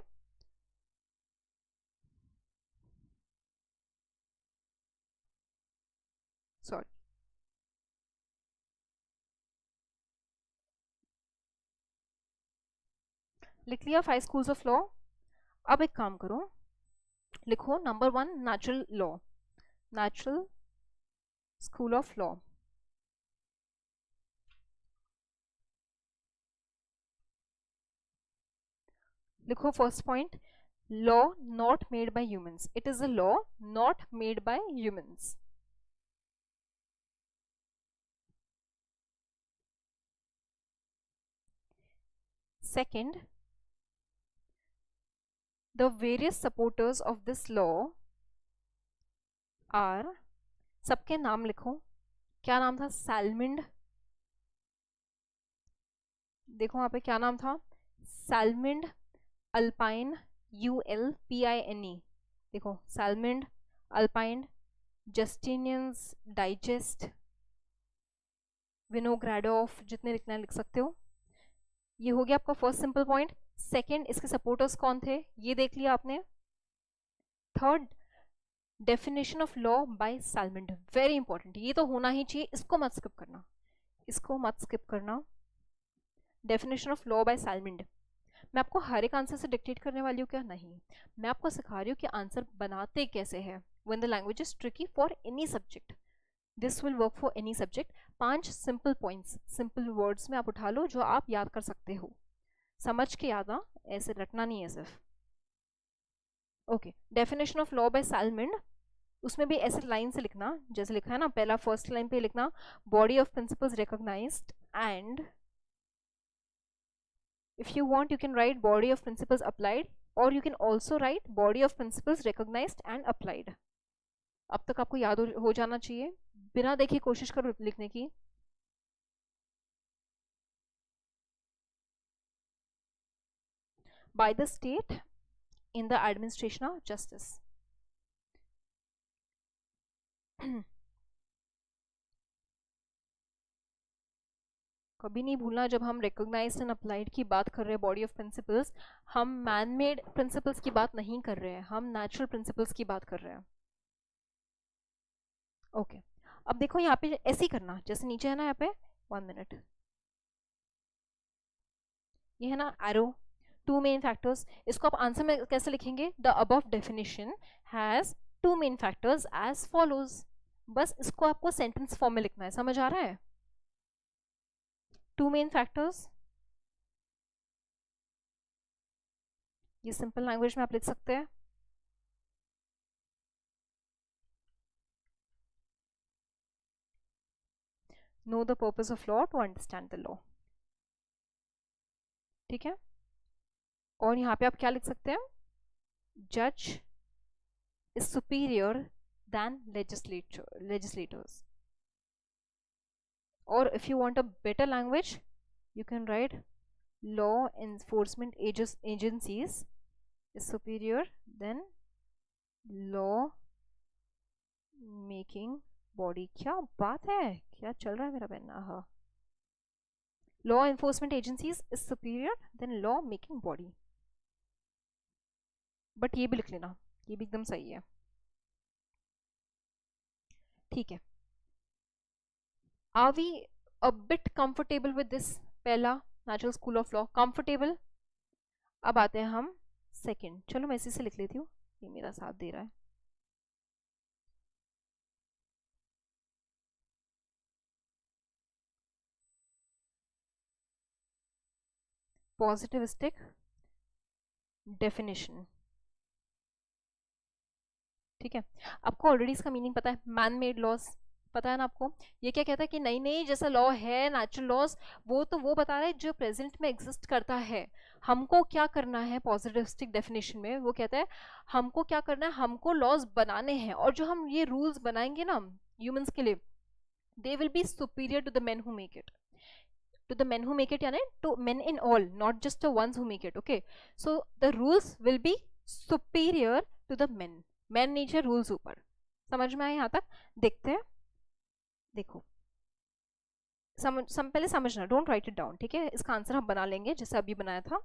सॉरी, लिख लिया 5 स्कूल्स ऑफ लॉ। अब एक काम करो, लिखो number 1 natural law, natural school of law. लिखो first point, law not made by humans, it is a law not made by humans. Second, the various supporters of this law are, सबके नाम लिखो। क्या नाम था? सैलमिंड, देखो वहां पे क्या नाम था, सैलमिंड, अल्पाइन, ULPINE, देखो सैलमिंड, अल्पाइन, जस्टिनियंस डाइजेस्ट, विनोग्रेडोफ, जितने लिखना है लिख सकते हो। ये हो गया आपका फर्स्ट सिंपल पॉइंट। सेकंड, इसके सपोर्टर्स कौन थे ये देख लिया आपने। Third, definition of law by Salmond, very important, ये तो होना ही चाहिए, इसको मत स्किप करना, इसको मत स्किप करना। Definition of law by Salmond. मैं आपको हर एक आंसर से डिक्टेट करने वाली हूँ क्या? नहीं, मैं आपको सिखा रही हूँ कि आंसर बनाते कैसे हैं। When the language is tricky for any subject, this will work for any subject. 5 simple points, simple words में आप उठा लो जो आप याद कर सकते हो, समझ के याद ना, ऐसे रटना नहीं है सिर्फ। Okay, definition of law by Salmond, उसमें भी ऐसे लाइन से लिखना जैसे लिखा है ना, पहला फर्स्ट लाइन पे लिखना, body of principles recognised and, if you want you can write body of principles applied, or you can also write body of principles recognized and applied। अब तक आपको याद हो जाना चाहिए, बिना देखे कोशिश करो लिखने की। by the state in the administration of justice। कभी नहीं भूलना, जब हम रिकॉग्नाइज्ड एंड अप्लाइड की बात कर रहे हैं बॉडी ऑफ प्रिंसिपल्स, हम मैन मेड प्रिंसिपल्स की बात नहीं कर रहे हैं, हम नेचुरल प्रिंसिपल्स की बात कर रहे हैं। ओके अब देखो यहाँ पे ऐसे ही करना, जैसे नीचे है ना यहाँ पे, 1 मिनट, ये है ना एरो, टू मेन फैक्टर्स, इसको आप आंसर में कैसे लिखेंगे, the above definition has two main factors as follows, बस इसको आपको सेंटेंस फॉर्म में लिखना है, समझ आ रहा है, टू मेन फैक्टर्स, ये सिंपल लैंग्वेज में आप लिख सकते हैं। Know the purpose of law to understand the law, ठीक है। और यहाँ पे आप क्या लिख सकते हैं, जज is superior than legislators, or if you want a better language you can write law enforcement agencies is superior than law making body। क्या बात है, क्या चल रहा है मेरा पेन, हाँ, law enforcement agencies is superior than law making body, but ये भी लिख लेना, ये भी एकदम सही है, ठीक है। Are we a bit comfortable with this पहला natural school of law, comfortable. अब आते हैं हम सेकंड, चलो मैं इसी से लिख लेती हूँ, ये मेरा साथ दे रहा है। पॉजिटिविस्टिक डेफिनेशन, ठीक है। आपको ऑलरेडी इसका मीनिंग पता है, मैन मेड लॉज, पता है ना आपको, ये क्या कहता है कि नहीं नहीं जैसा लॉ है नेचुरल लॉज, वो तो वो बता रहा है जो प्रेजेंट में एग्जिस्ट करता है, हमको क्या करना है, पॉजिटिविस्टिक डेफिनेशन में वो कहता है हमको क्या करना है, हमको लॉज बनाने हैं, और जो हम ये रूल्स बनाएंगे ना ह्यूमंस के लिए, they will be superior to the men who make it, to the men who make it, यानी to men in all, not just the ones who make it, okay, so the rules will be superior to the men, men नीचे rules ऊपर, समझ में आए यहाँ तक, देखते हैं, देखो पहले समझना, डोंट राइट इट डाउन, ठीक है, इसका आंसर हम बना लेंगे जैसे अभी बनाया था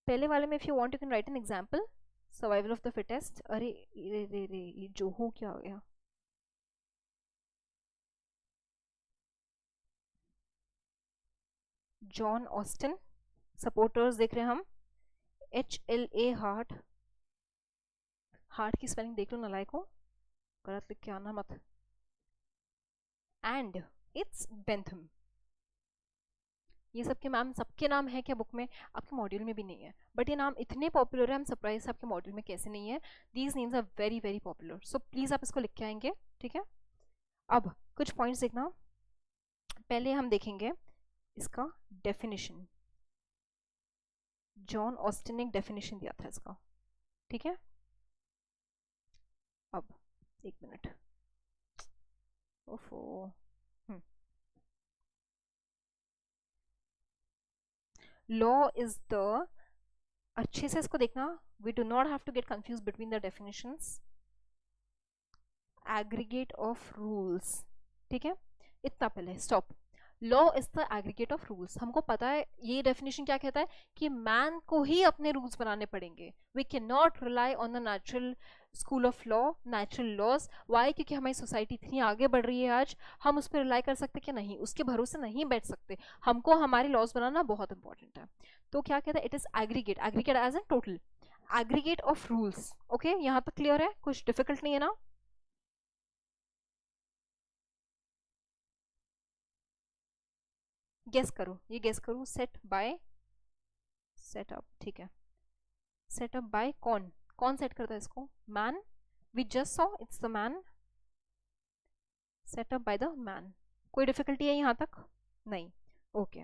पहले वाले में। If you want you can write an example, survival of the fittest, अरे रे रे रे ये जो हो क्या हो गया, जॉन ऑस्टिन, सपोर्टर्स देख रहे हैं हम, HLA हार्ट, हार्ट की स्पेलिंग देख लो नालायक को, गलत लिख के आना मत, एंड इट्स बेंथम, ये सबके नाम, सबके नाम है क्या बुक में, आपके मॉड्यूल में भी नहीं है, बट ये नाम इतने पॉपुलर है, हम सरप्राइज आपके मॉड्यूल में कैसे नहीं है, these names are very very popular, so please आप इसको लिख के आएंगे, ठीक है। अब कुछ पॉइंट्स देखना, पहले हम देखेंगे इसका डेफिनेशन, जॉन ऑस्टिन ने एक डेफिनेशन दिया था इसका, ठीक है। अब एक मिनट, ओफो, लॉ इज द, अच्छे से इसको देखना, we do not have to get confuse between the definitions, aggregate of rules, ठीक है, इतना पहले stop, law is the aggregate of rules, हमको पता है ये डेफिनेशन क्या कहता है कि मैन को ही अपने रूल्स बनाने पड़ेंगे, we can not rely on the natural school of law, natural laws, why, क्योंकि हमारी सोसाइटी इतनी आगे बढ़ रही है आज, हम उस पर रिलाई कर सकते कि नहीं, उसके भरोसे नहीं बैठ सकते, हमको हमारे लॉज बनाना बहुत इंपॉर्टेंट है। तो क्या कहता है, it is aggregate, aggregate as an total, aggregate of rules, okay, यहाँ तक क्लियर है, कुछ डिफिकल्ट नहीं है ना। गेस करो, ये गेस करो, सेट बाय, सेटअप, ठीक है, सेटअप बाय कौन, कौन सेट करता है इसको, man, we just saw it's the man, setup by the man, कोई डिफिकल्टी है यहाँ तक, नहीं, ओके।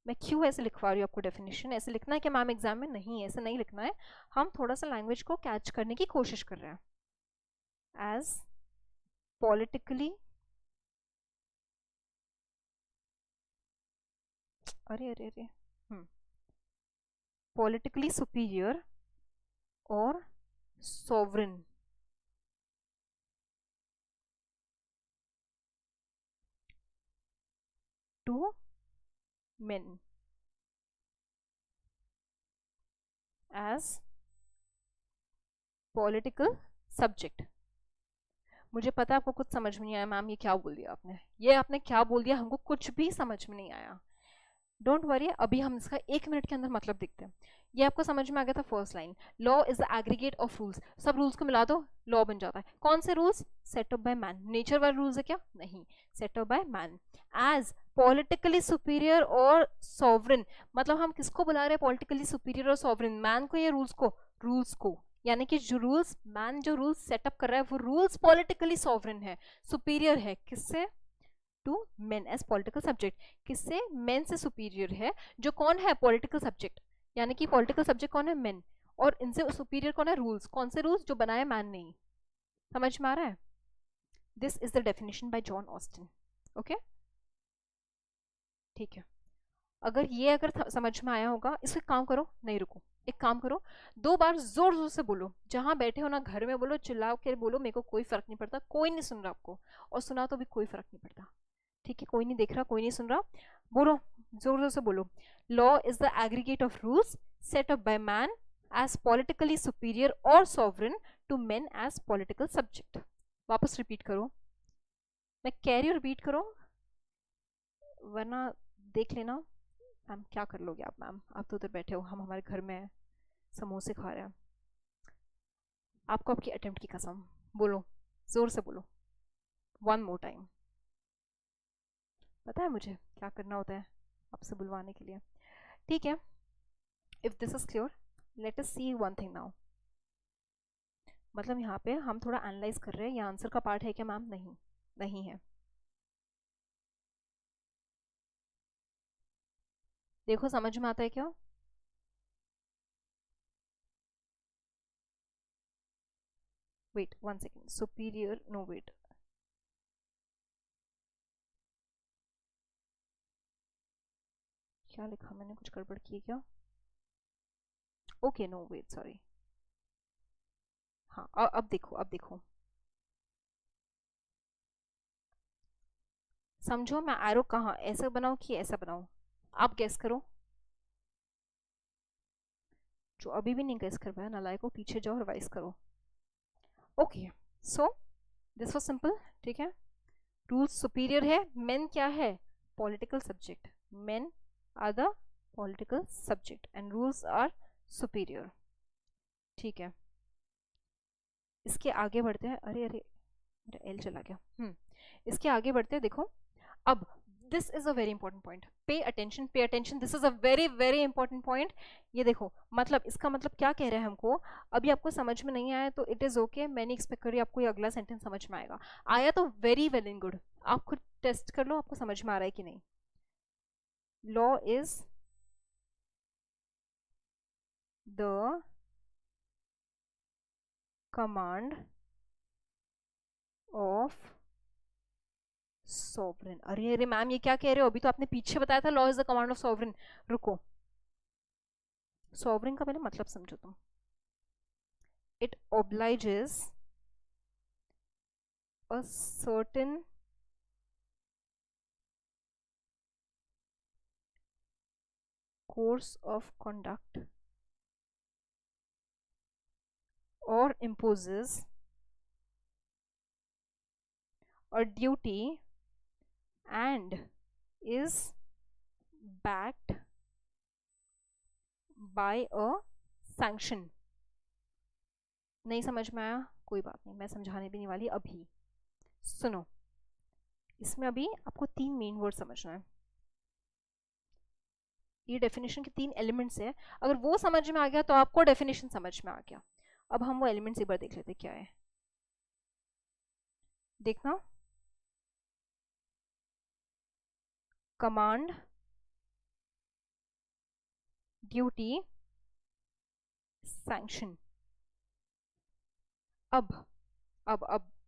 मैं क्यों ऐसे लिखवा रही हूँ आपको डेफिनेशन, ऐसे लिखना है कि मैम एग्जाम में, नहीं ऐसे नहीं लिखना है, हम थोड़ा सा लैंग्वेज को कैच करने की कोशिश कर रहे हैं, एज पॉलिटिकली, अरे अरे अरे, पॉलिटिकली सुपीरियर और sovereign to men as political subject. मुझे पता है आपको कुछ समझ में नहीं आया मैम, ये क्या बोल दिया आपने, ये आपने क्या बोल दिया, हमको कुछ भी समझ में नहीं आया। डोंट वरी, अभी हम इसका 1 मिनट के अंदर मतलब देखते हैं। ये आपको समझ में आ गया था first line, law is the aggregate of rules, सब रूल्स को मिला दो लॉ बन जाता है। कौन से rules? Set up by man. Nature वाले रूल्स है क्या? नहीं, set up by man as politically superior और सॉवरेन। मतलब हम किसको बुला रहे हैं पॉलिटिकली सुपीरियर और सॉवरेन? मैन को या रूल्स को? रूल्स को। यानी कि जो रूल्स मैन जो रूल्स सेटअप कर रहा है वो रूल्स पॉलिटिकली सॉवरेन है, सुपीरियर है किससे? To men as political subject. किससे? मेन से सुपीरियर है। जो कौन है? Political subject. यानी कि पॉलिटिकल सब्जेक्ट कौन है? मेन। और इनसे सुपीरियर कौन है? रूल्स। कौन से रूल्स? जो बनाए मैन नहीं। समझ में आ रहा है? This is the definition bye John Austin. Okay, ठीक है। अगर समझ में आया होगा, इसको काम करो, नहीं रुको, एक काम करो, 2 बार जोर जोर से बोलो, जहां बैठे हो ना घर में बोलो, चिल्ला के बोलो, मेरे को कोई फर्क नहीं पड़ता, कोई नहीं सुन रहा आपको, और सुना तो भी कोई फर्क नहीं पड़ता, ठीक है? कोई नहीं देख रहा, कोई नहीं सुन रहा, बोलो, जोर जोर से बोलो। Law is the aggregate of rules set up by man as politically superior और sovereign to men as political subject. वापस रिपीट करो, मैं कह रही हूँ रिपीट करो, वरना देख लेना मैम क्या कर लोगे आप। मैम आप तो उधर बैठे हो, हम हमारे घर में हैं, समोसे खा रहे हैं। आपको आपकी अटेम्प्ट की कसम, बोलो, जोर से बोलो, 1 more टाइम। पता है मुझे क्या करना होता है आपसे बुलवाने के लिए, ठीक है? If this is clear, let us see one thing now. मतलब यहाँ पे हम थोड़ा एनालाइज कर रहे हैं, ये आंसर का पार्ट है क्या मैम? नहीं, नहीं है। देखो समझ में आता है क्या? Wait 1 second, superior, no wait, क्या लिखा मैंने, कुछ गड़बड़ की है क्या? Okay, no wait, sorry. हाँ अब देखो, अब देखो, समझो मैं एरो कहाँ, ऐसा बनाऊं कि ऐसा बनाऊं? आप गेस करो। जो अभी भी नहीं गेस कर पाया नालायक को, पीछे जाओ, रिवाइज करो। Okay, so this was simple, ठीक है? रूल्स सुपीरियर है, मेन क्या है? Political subject. Men are the political subject and rules are superior, ठीक है? इसके आगे बढ़ते हैं, अरे अरे मेरा एल चला गया। इसके आगे बढ़ते हैं, देखो अब this is a very important point, pay attention, pay attention, this is a very very important point. ये देखो, मतलब इसका मतलब क्या कह रहे हैं हमको, अभी आपको समझ में नहीं आया तो इट इज ओके, मैंने एक्सपेक्ट करी आपको ये अगला सेंटेंस समझ में आएगा, आया तो वेरी वेल एंड गुड, आप खुद टेस्ट कर लो आपको समझ में आ रहा है कि नहीं। Law is the command of sovereign. अरे अरे मैम ये क्या कह रहे हो, अभी तो आपने पीछे बताया था law is the command of sovereign. रुको, सॉवरेन का पहले मतलब समझो तुम। It obliges a certain course of conduct or imposes a duty and is backed by a sanction। नहीं समझ में आया? कोई बात नहीं, मैं समझाने भी नहीं वाली अभी, सुनो। इसमें अभी आपको 3 मेन वर्ड समझना है, ये डेफिनेशन के 3 एलिमेंट्स है, अगर वो समझ में आ गया तो आपको डेफिनेशन समझ में आ गया। अब हम वो एलिमेंट्स एक बार देख लेते क्या है, देखना। Command, duty, sanction. अब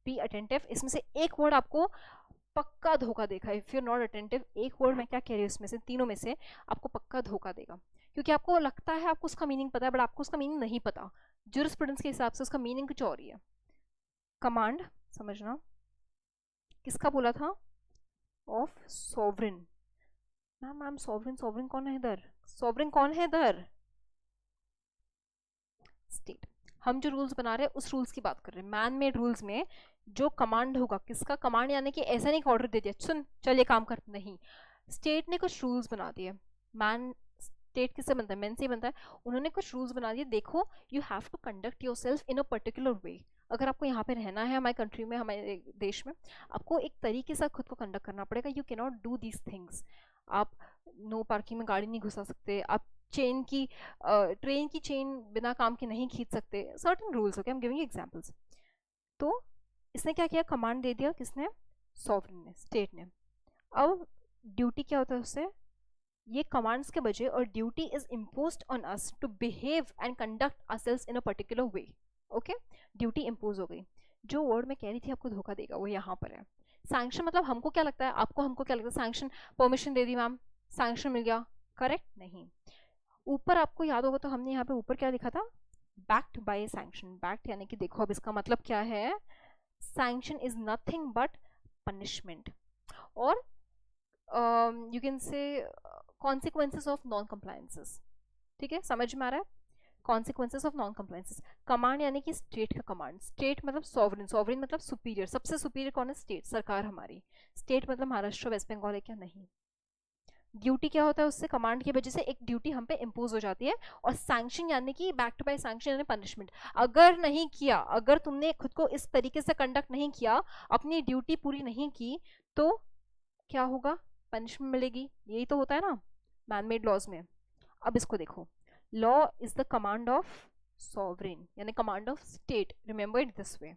बी अटेंटिव, इसमें से एक वर्ड आपको पक्का धोखा देगा। इफ यू नॉट अटेंटिव, एक वर्ड मैं क्या कह रही हूँ इसमें से, तीनों में से आपको पक्का धोखा देगा, क्योंकि आपको लगता है आपको उसका मीनिंग पता है, बट आपको उसका मीनिंग नहीं पता, ज्यूरिस्प्रूडेंस के हिसाब से उसका मीनिंग कुछ और ही है। कमांड समझना, किसका बोला था? Of sovereign. Ma'am ma'am sovereign, sovereign कौन है इधर? सॉवरेन कौन है इधर? स्टेट। हम जो रूल्स बना रहे हैं उस रूल्स की बात कर रहे हैं। मैन मेड रूल्स में जो कमांड होगा, किसका कमांड, यानी कि ऐसा नहीं कि ऑर्डर दे दिया सुन चल ये काम कर, नहीं, स्टेट ने कुछ रूल्स बना दिए। मैन, स्टेट किससे बनता है, मैन से ही बनता है। उन्होंने कुछ रूल्स बना दिए, देखो you have to conduct yourself in a particular way. अगर आपको यहाँ पे रहना है हमारे कंट्री में, हमारे देश में, आपको एक तरीके से खुद को कंडक्ट करना पड़ेगा। You can not do these things. आप नो पार्किंग में गाड़ी नहीं घुसा सकते, आप चेन की ट्रेन की चेन बिना काम के नहीं खींच सकते, certain rules. Okay, I am giving examples. तो इसने क्या किया, कमांड दे दिया, किसने, सॉवरेन ने, स्टेट ने। अब ड्यूटी क्या होता है उससे, ये कमांड्स के बजे, और duty is imposed on us to behave and conduct ourselves in a particular way. Okay, duty impose हो गई। जो वर्ड मैं कह रही थी आपको धोखा देगा वो यहाँ पर है। सैंक्शन मतलब हमको क्या लगता है, आपको हमको क्या लगता है, सैंक्शन परमिशन दे दी मैम, सैंक्शन मिल गया, करेक्ट नहीं। ऊपर आपको याद होगा तो हमने यहाँ पे ऊपर क्या लिखा था, बैक्ड बाय सैंक्शन। बैक्ड यानी कि देखो अब इसका मतलब क्या है, sanction is nothing but punishment, और you can say consequences of non compliances. ठीक है, समझ में आ रहा है, consequences of non compliances. Command यानी कि स्टेट का कमांड, स्टेट मतलब सॉवरेन, सॉवरेन मतलब सुपीरियर, सबसे सुपीरियर कौन है, स्टेट, सरकार हमारी। स्टेट मतलब महाराष्ट्र, वेस्ट बंगाल है क्या, नहीं। ड्यूटी क्या होता है, उससे कमांड की वजह से एक ड्यूटी हम पे इम्पोज हो जाती है। और सैंक्शन यानी कि बैक्ड बाय सैंक्शन यानी पनिशमेंट। अगर नहीं किया, अगर तुमने खुद को इस तरीके से कंडक्ट नहीं किया, अपनी ड्यूटी पूरी नहीं की, तो क्या होगा, पनिशमेंट मिलेगी। यही तो होता है ना मैन मेड लॉज में। अब इसको देखो, law is the command of sovereign यानी command of state, remember it this way.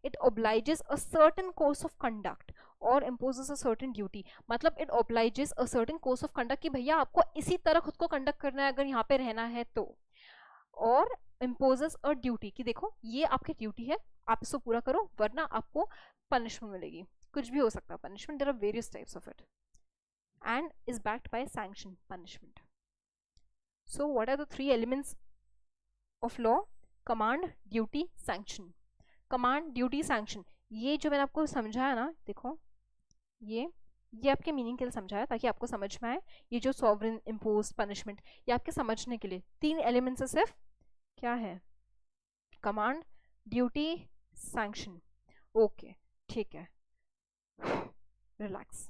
It obliges a certain course of conduct और imposes a certain duty। मतलब it obliges a certain course of conduct कि भैया आपको इसी तरह खुद को कंडक्ट करना है अगर यहाँ पे रहना है तो, और imposes a duty कि देखो ये आपकी ड्यूटी है, आप इसको पूरा करो वरना आपको पनिशमेंट मिलेगी। कुछ भी हो सकता है punishment, there are various types of it, and is backed by sanction, punishment. So what are the three elements of law? Command, duty, sanction. Command, duty, sanction, ये जो मैंने आपको समझाया ना, देखो ये आपके मीनिंग के लिए समझाया ताकि आपको समझ में आए। ये जो सॉवरेन, इम्पोज, पनिशमेंट, ये आपके समझने के लिए। तीन एलिमेंट्स है सिर्फ, क्या है, कमांड, ड्यूटी, सैंक्शन। ओके ठीक है, रिलैक्स।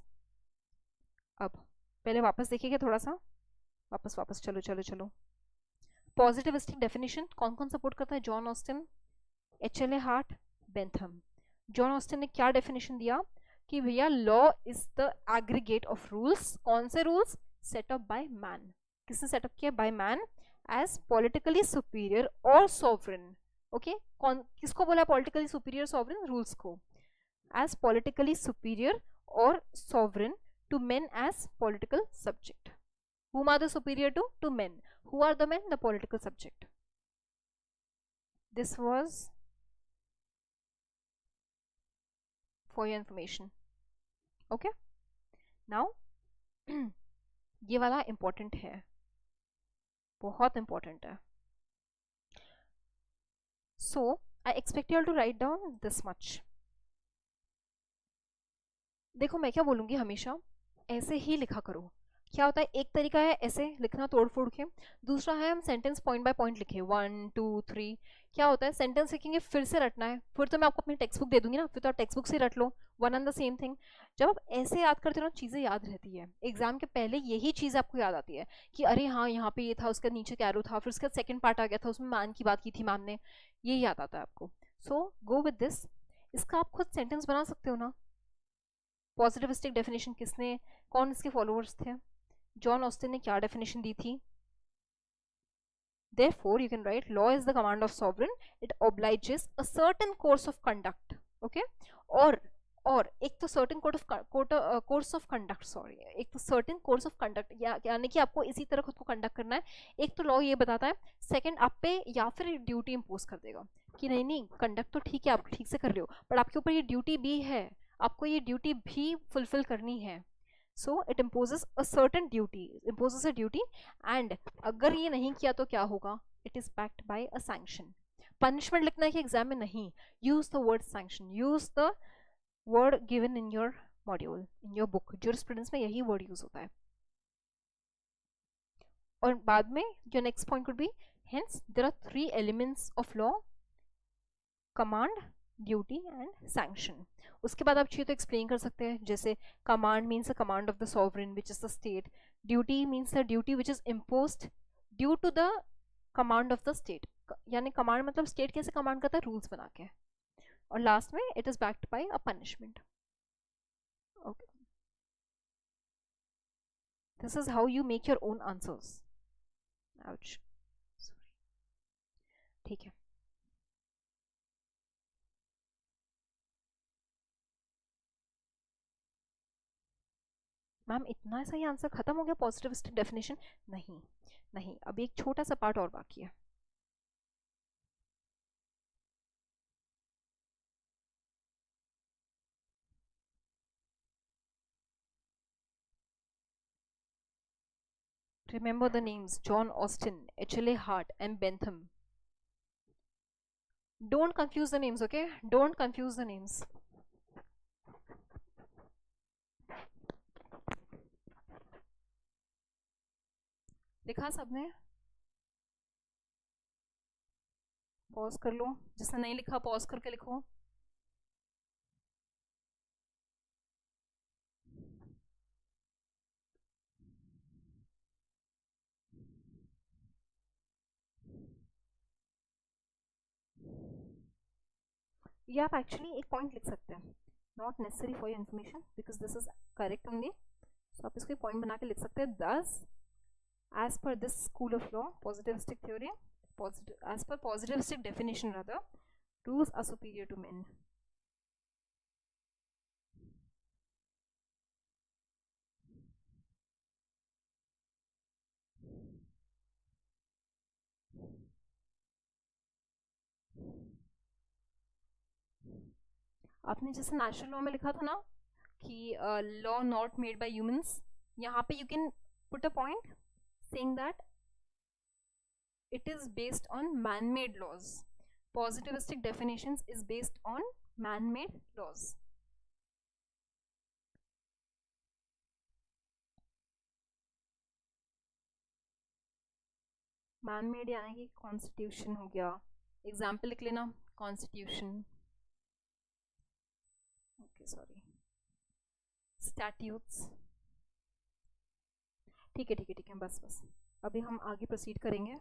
अब पहले वापस देखिएगा थोड़ा सा, वापस चलो चलो चलो। पॉजिटिविस्टिक डेफिनेशन कौन कौन सपोर्ट करता है, John Austin, HLA Hart, Bentham. John Austin ने क्या डेफिनेशन दिया कि भैया law is the aggregate of rules, कौन से रूल्स, सेटअप बाय मैन। किसने सेटअप किया, by man, as politically superior और सॉवरेन। ओके, कौन किसको बोला पॉलिटिकली सुपीरियर सॉवरेन, रूल्स को, एज पॉलिटिकली सुपीरियर और sovereign to men as political subject. whom are the superior to men, who are the men, the political subject. This was for your information. Okay, now ये वाला important है, बहुत important है. So I expect you all to write down this much. देखो मैं क्या बोलूँगी, हमेशा ऐसे ही लिखा करो। क्या होता है, एक तरीका है ऐसे लिखना तोड़ फोड़ के, दूसरा है हम सेंटेंस पॉइंट बाय पॉइंट लिखे, 1 2 3। क्या होता है, सेंटेंस लिखेंगे फिर से रटना है, फिर तो मैं आपको अपनी टेक्स्ट बुक दे दूंगी ना, फिर तो आप टेक्स्ट बुक से रट लो, one and the same thing. जब आप ऐसे याद करते हो ना, चीज़ें याद रहती है। एग्जाम के पहले यही चीज़ आपको याद आती है कि अरे हाँ यहाँ पे ये था, उसका नीचे कैरो था, फिर उसका सेकेंड पार्ट आ गया था, उसमें मैन की बात की थी मैम ने, ये याद आता है आपको। सो गो विद दिस। इसका आप खुद सेंटेंस बना सकते हो ना। पॉजिटिविस्टिक डेफिनेशन किसने, कौन इसके फॉलोअर्स थे, जॉन ऑस्टिन ने क्या डेफिनेशन दी थी। Therefore, you can write law is the command of sovereign. It obliges a certain course of conduct. Okay? और एक तो certain course of conduct, sorry, एक तो certain course of conduct, यानी कि आपको इसी तरह खुद को कंडक्ट करना है। एक तो लॉ ये बताता है, सेकंड आप पे या फिर ड्यूटी इम्पोज कर देगा कि नहीं नहीं कंडक्ट तो ठीक है, आप ठीक से कर रहे हो, बट आपके ऊपर ये ड्यूटी भी है, आपको ये ड्यूटी भी फुलफिल करनी है। So it imposes a certain duty, imposes a duty, and अगर ये नहीं किया तो क्या होगा, it is backed by a sanction. Punishment लिखना है कि एग्जाम में नहीं, use the word sanction, use the word given in your module, in your book. Jurisprudence में यही word use होता है। और बाद में your next point could be, hence there are 3 elements of law, command, duty and sanction. उसके बाद आप चाहिए तो एक्सप्लेन कर सकते हैं, जैसे command means the command of the sovereign which is the state, duty means the duty which is imposed due to the command of the state, यानी कमांड मतलब स्टेट कैसे कमांड करता है, रूल्स बना के, और लास्ट में it is backed by a punishment. Okay, this is how you make your own answers. Ouch, ठीक है मैम, इतना सही आंसर खत्म हो गया पॉजिटिविस्टिक डेफिनेशन? नहीं नहीं, अभी एक छोटा सा पार्ट और बाकी है। Remember the names John Austin, H.L.A. Hart and Bentham. Don't confuse the names, okay? Don't confuse the names. लिखा सबने? पॉज कर लो, जिसने नहीं लिखा पॉज करके लिखो। ये आप एक्चुअली एक पॉइंट लिख सकते हैं, not necessary for your information because this is correct only, so आप इसको एक पॉइंट बना के लिख सकते हैं। दस as per this school of law, positivistic theory, as per positivistic definition rather, rules are superior to men. आपने जैसे नेचुरल लॉ में लिखा था ना कि law not made by humans, यहाँ पे you can put a point saying that it is based on man-made laws. Positivistic definitions is based on man-made laws. Man-made यानी कि कॉन्स्टिट्यूशन हो गया, एग्जाम्पल लिख लेना कॉन्स्टिट्यूशन, ओके सॉरी, स्टैट्यूट्स, ठीक है ठीक है ठीक है, बस बस अभी हम आगे प्रोसीड करेंगे।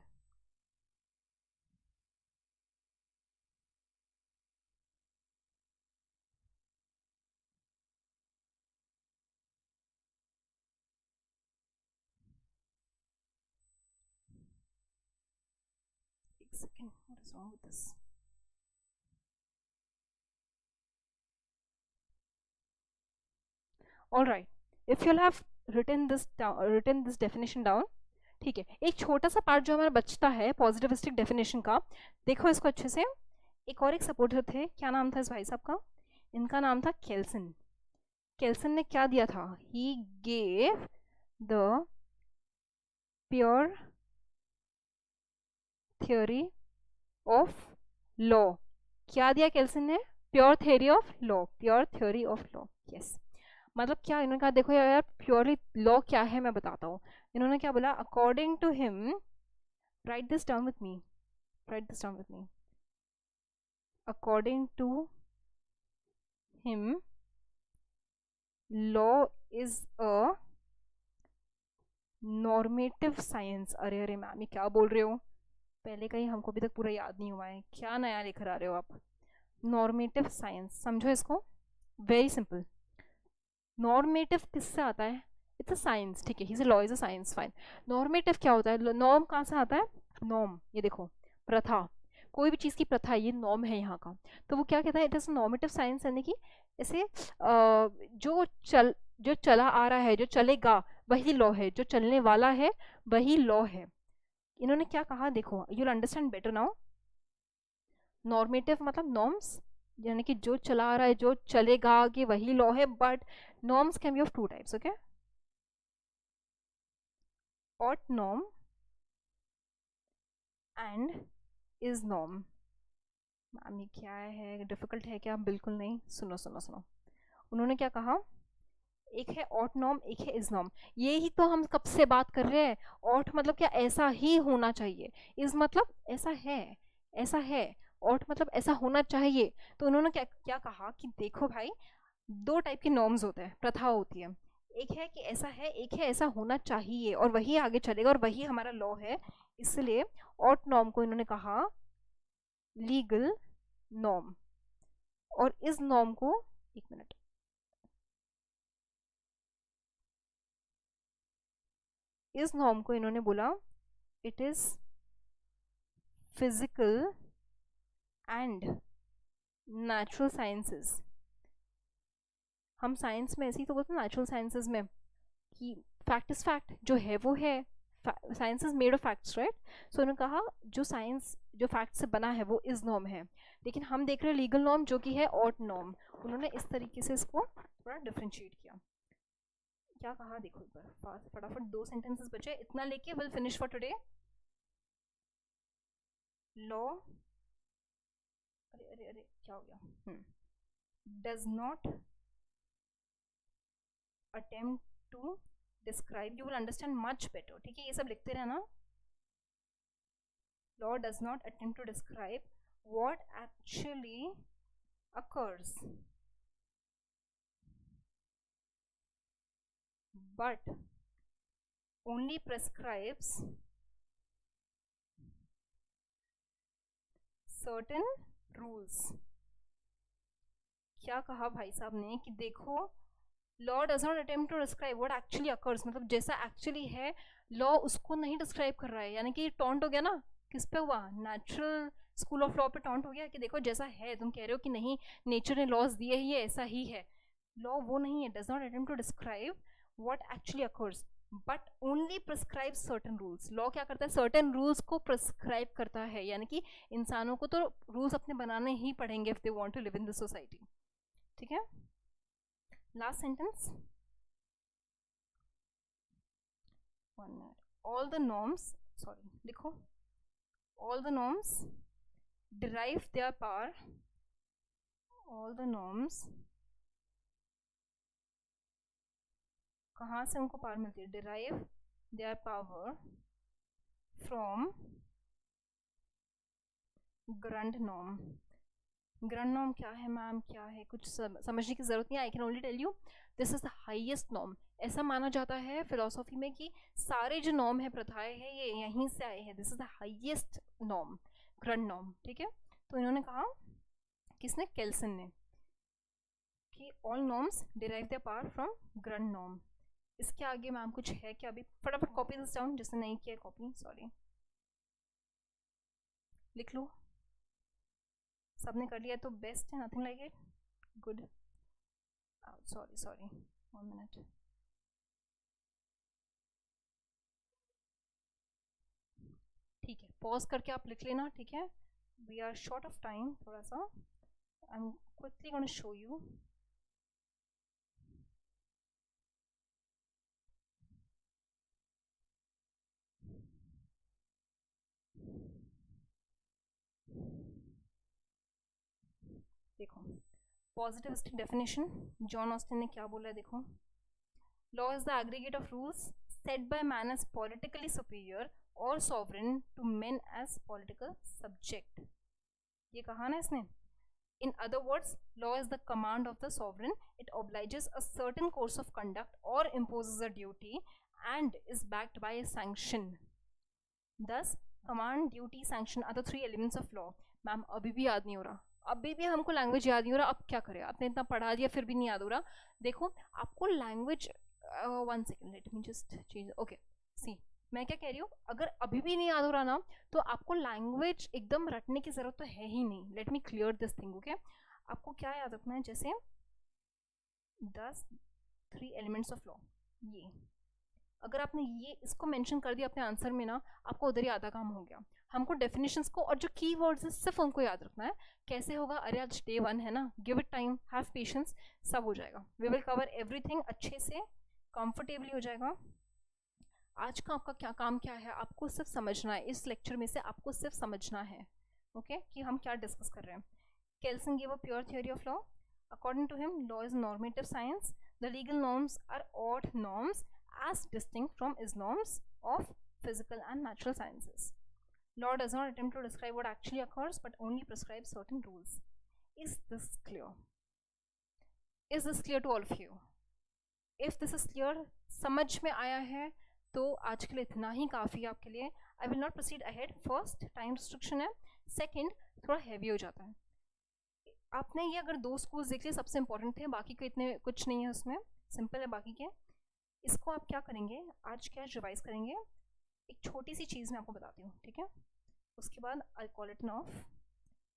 एक second, what is wrong with this? All right, if you have written this definition down, ठीक है। एक छोटा सा पार्ट जो हमारा बचता है पॉजिटिविस्टिक डेफिनेशन का, देखो इसको अच्छे से। एक और एक सपोर्टर थे, क्या नाम था इस भाई साहब का? इनका नाम था केल्सन। केल्सन ने क्या दिया था? He gave the pure theory of law. क्या दिया केल्सन ने? Pure theory of law, pure theory of law, yes. मतलब क्या इन्होंने कहा, देखो यार प्योरली लॉ क्या है मैं बताता हूँ। इन्होंने क्या बोला? According to him, write this down with me, write this down with me, according to him law is a normative science. अरे अरे मैम ये क्या बोल रहे हो, पहले का ही हमको अभी तक पूरा याद नहीं हुआ है, क्या नया लिख रहे हो आप? नॉर्मेटिव साइंस, समझो इसको, वेरी सिंपल। नॉर्मेटिव किससे आता है? इट्स अ साइंस, ठीक है, ही law is a science, fine. Normative क्या होता है? नॉर्म कहाँ से आता है? नॉर्म, ये देखो प्रथा, कोई भी चीज़ की प्रथा, ये नॉर्म है यहाँ का। तो वो क्या कहता है? इट इज नॉर्मेटिव साइंस, यानी कि ऐसे जो चला आ रहा है, जो चलेगा वही लॉ है, जो चलने वाला है वही लॉ है। इन्होंने क्या कहा देखो, you will understand better now. Normative मतलब नॉर्म्स, यानी कि जो चला आ रहा है, जो चलेगा आगे वही लॉ है, but norms can be of two types, okay? Ought norm and is norm. Ma'am ये क्या है, डिफिकल्ट है क्या? बिल्कुल नहीं, सुनो सुनो सुनो, उन्होंने क्या कहा? एक है ऑट नॉर्म, एक है इज नॉर्म। ये ही तो हम कब से बात कर रहे हैं। ऑट मतलब क्या? ऐसा ही होना चाहिए। इज मतलब ऐसा है, ऐसा है। ऑट मतलब ऐसा होना चाहिए। तो उन्होंने क्या क्या कहा कि देखो भाई, दो टाइप के नॉर्म्स होते हैं, प्रथा होती है। एक है कि ऐसा है, एक है ऐसा होना चाहिए, और वही आगे चलेगा और वही हमारा लॉ है। इसलिए ऑट नॉर्म को इन्होंने कहा लीगल नॉर्म। और इस नॉर्म को, एक मिनट, इस नॉर्म को इन्होंने बोला it is physical and natural sciences. हम साइंस में ऐसे ही तो बोलते हैं नेचुरल साइंसेस में कि फैक्ट इज फैक्ट, जो है वो है, science is made of facts, right. So उन्होंने कहा जो साइंस जो फैक्ट से बना है वो इस नॉर्म है। लेकिन हम देख रहे हैं लीगल नॉर्म जो कि है ऑट नॉर्म। उन्होंने इस तरीके से इसको थोड़ा डिफ्रेंशिएट किया। क्या कहा देखो एक बार, फटाफट 2 सेंटेंसेस बचे, इतना लेके will finish for today. Law, अरे अरे अरे क्या हो गया, does not attempt to describe, you will understand much better, ठीक है, ये सब लिखते रहना। Law does not attempt to describe what actually occurs, but only prescribes certain rules। क्या कहा भाई साहब ने कि देखो, law does not attempt to describe what actually occurs, मतलब जैसा एक्चुअली है लॉ उसको नहीं डिस्क्राइब कर रहा है। यानी कि टॉन्ट हो गया ना, किस पे हुआ, नेचुरल स्कूल ऑफ लॉ पे टॉन्ट हो गया कि देखो जैसा है, तुम कह रहे हो कि नहीं नेचर ने लॉज दिए ही है, ऐसा ही है। लॉ वो नहीं है, does not attempt to describe what actually occurs but only prescribe certain rules. Law क्या करता है, सर्टन रूल्स को प्रिस्क्राइब करता है, यानी कि इंसानों को तो रूल्स अपने बनाने ही पड़ेंगे if they want to live in this society, ठीक है। Last sentence, 1 minute, all the norms, sorry लिखो, all the norms derive their power, all the norms कहाँ से उनको पावर मिलती है, derive their power from Grand norm. Grand norm क्या है मैम, क्या है, कुछ समझने की जरूरत नहीं है, I can only tell you this is the highest norm. ऐसा माना जाता है फिलोसॉफी में कि सारे जो नॉर्म है, प्रथाएं हैं, ये यहीं से आए हैं, this is the highest norm, Grand norm, ठीक है। तो इन्होंने कहा, किसने, केल्सन ने, कि all norms derive the power from Grand norm. इसके आगे मैम कुछ है क्या, अभी फटाफट कॉपी दिस डाउन, जिसने नहीं किया कॉपी, सॉरी, लिख लो। सबने कर लिया तो बेस्ट है, nothing like it, good. Sorry sorry, 1 minute, ठीक है, पॉज करके आप लिख लेना, ठीक है। We are short of time थोड़ा सा, I am quickly gonna show you. देखो, पॉजिटिविस्टिक डेफिनेशन, जॉन ऑस्टिन ने क्या बोला है, देखो, law is the aggregate of rules set by man as politically superior और sovereign to men as political subject. ये कहा ना इसने। In other words, law is the command of the sovereign. It obliges a certain course of conduct or imposes a duty and is backed by a sanction. Thus, command, duty, sanction are the 3 elements of law. Ma'am अभी भी याद नहीं हो रहा, अभी भी हमको language याद नहीं हो रहा, अब क्या करें, आपने इतना पढ़ा दिया फिर भी नहीं याद हो रहा। देखो आपको language, 1 second, let me just change, okay, see मैं क्या कह रही हूँ, अगर अभी भी नहीं याद हो रहा ना, तो आपको लैंग्वेज एकदम रटने की जरूरत तो है ही नहीं। Let me clear this thing, okay. आपको क्या याद रखना है, जैसे 3 एलिमेंट्स ऑफ लॉ, ये अगर आपने ये इसको मेंशन कर दिया अपने आंसर में ना, आपको उधर ही आधा काम हो गया। हमको डेफिनेशंस को और जो की वर्ड्स है सिर्फ उनको याद रखना है। कैसे होगा, अरे आज डे 1 है ना, give it time, have patience, सब हो जाएगा। वी विल कवर एवरीथिंग अच्छे से, कंफर्टेबली हो जाएगा। आज का आपका क्या काम क्या है, आपको सिर्फ समझना है, इस लेक्चर में से आपको सिर्फ समझना है, ओके, कि हम क्या डिस्कस कर रहे हैं। केल्सन gave a pure theory of law. According to him, law is normative science. The legal norms are odd norms as distinct from is norms of physical and natural sciences. Law does not attempt to describe what actually occurs but only prescribes certain rules. Is this clear? Is this clear to all of you? If this is clear, समझ में आया है तो आज के लिए इतना ही काफ़ी है आपके लिए. I will not proceed ahead. First, time restriction है. Second, थोड़ा heavy हो जाता है. आपने ये अगर 2 स्कूल्स देख लिए, सबसे इंपॉर्टेंट थे, बाकी के इतने कुछ नहीं है उसमें, सिंपल है बाकी के. इसको आप क्या करेंगे, आज क्या रिवाइज करेंगे. एक छोटी सी चीज़ मैं आपको बताती हूँ, ठीक है. उसके बाद आई कॉल इट ऑफ.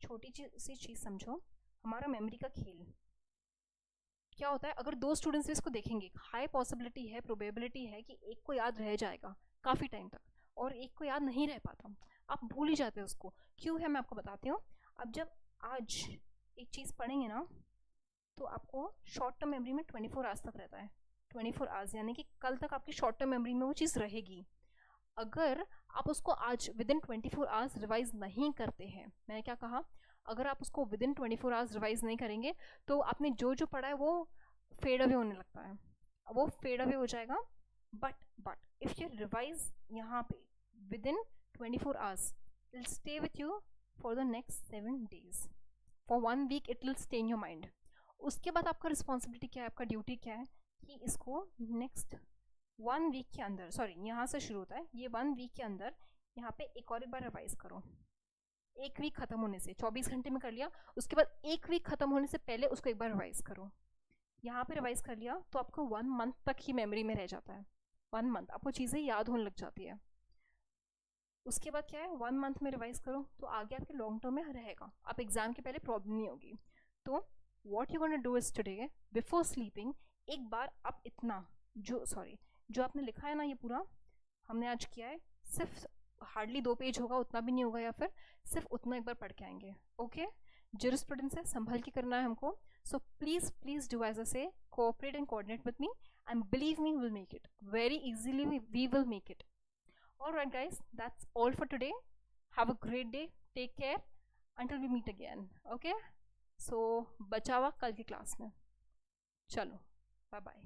छोटी सी चीज़ समझो, हमारा मेमोरी का खेल क्या होता है. अगर 2 स्टूडेंट्स भी इसको देखेंगे, हाई पॉसिबिलिटी है, प्रोबेबिलिटी है कि एक को याद रह जाएगा काफ़ी टाइम तक और एक को याद नहीं रह पाता, आप भूल ही जाते हो उसको. क्यों है मैं आपको बताती हूँ. अब जब आज एक चीज़ पढ़ेंगे ना तो आपको शॉर्ट टर्म मेमोरी में 24 आवर्स तक रहता है. 24 आवर्स यानी कि कल तक आपकी शॉर्ट टर्म मेमोरी में वो चीज़ रहेगी. अगर आप उसको आज विद इन 24 आवर्स रिवाइज नहीं करते हैं, मैंने क्या कहा, अगर आप उसको विद इन 24 आवर्स रिवाइज नहीं करेंगे तो आपने जो जो पढ़ा है वो फेड अवे होने लगता है, वो फेड अवे हो जाएगा. बट इफ़ यू रिवाइज यहाँ पे with in 24 hours, it will stay with you for the next 7 days. For 1 week it will stay in your mind. उसके बाद आपका रिस्पॉन्सिबिलिटी क्या है, आपका ड्यूटी क्या है कि इसको नेक्स्ट 1 week के अंदर, सॉरी यहाँ से शुरू होता है, ये 1 week के अंदर यहाँ पे एक बार रिवाइज करो. 1 week ख़त्म होने से, 24 घंटे में कर लिया, उसके बाद 1 week ख़त्म होने से पहले उसको एक बार रिवाइज करो. यहाँ पे रिवाइज कर लिया तो आपको 1 month तक ही मेमोरी में रह जाता है. 1 month आपको चीज़ें याद होने लग जाती है. उसके बाद क्या है, 1 month में रिवाइज करो तो आगे आपके लॉन्ग टर्म में रहेगा, आप एग्जाम के पहले प्रॉब्लम नहीं होगी. तो what you gonna do is today before sleeping, एक बार आप इतना जो आपने लिखा है ना, ये पूरा हमने आज किया है, सिर्फ हार्डली 2 पेज होगा, उतना भी नहीं होगा, या फिर सिर्फ उतना एक बार पढ़ के आएंगे. ओके, जूरिस्प्रूडेंस है, संभल के करना है हमको. So please do as a say, cooperate and coordinate with me and believe me, will make it very easily. We will make it. Alright guys, that's all for today. Have a great day. Take care until we meet again. Okay? So, बचावा कल की class में. चलो, bye bye.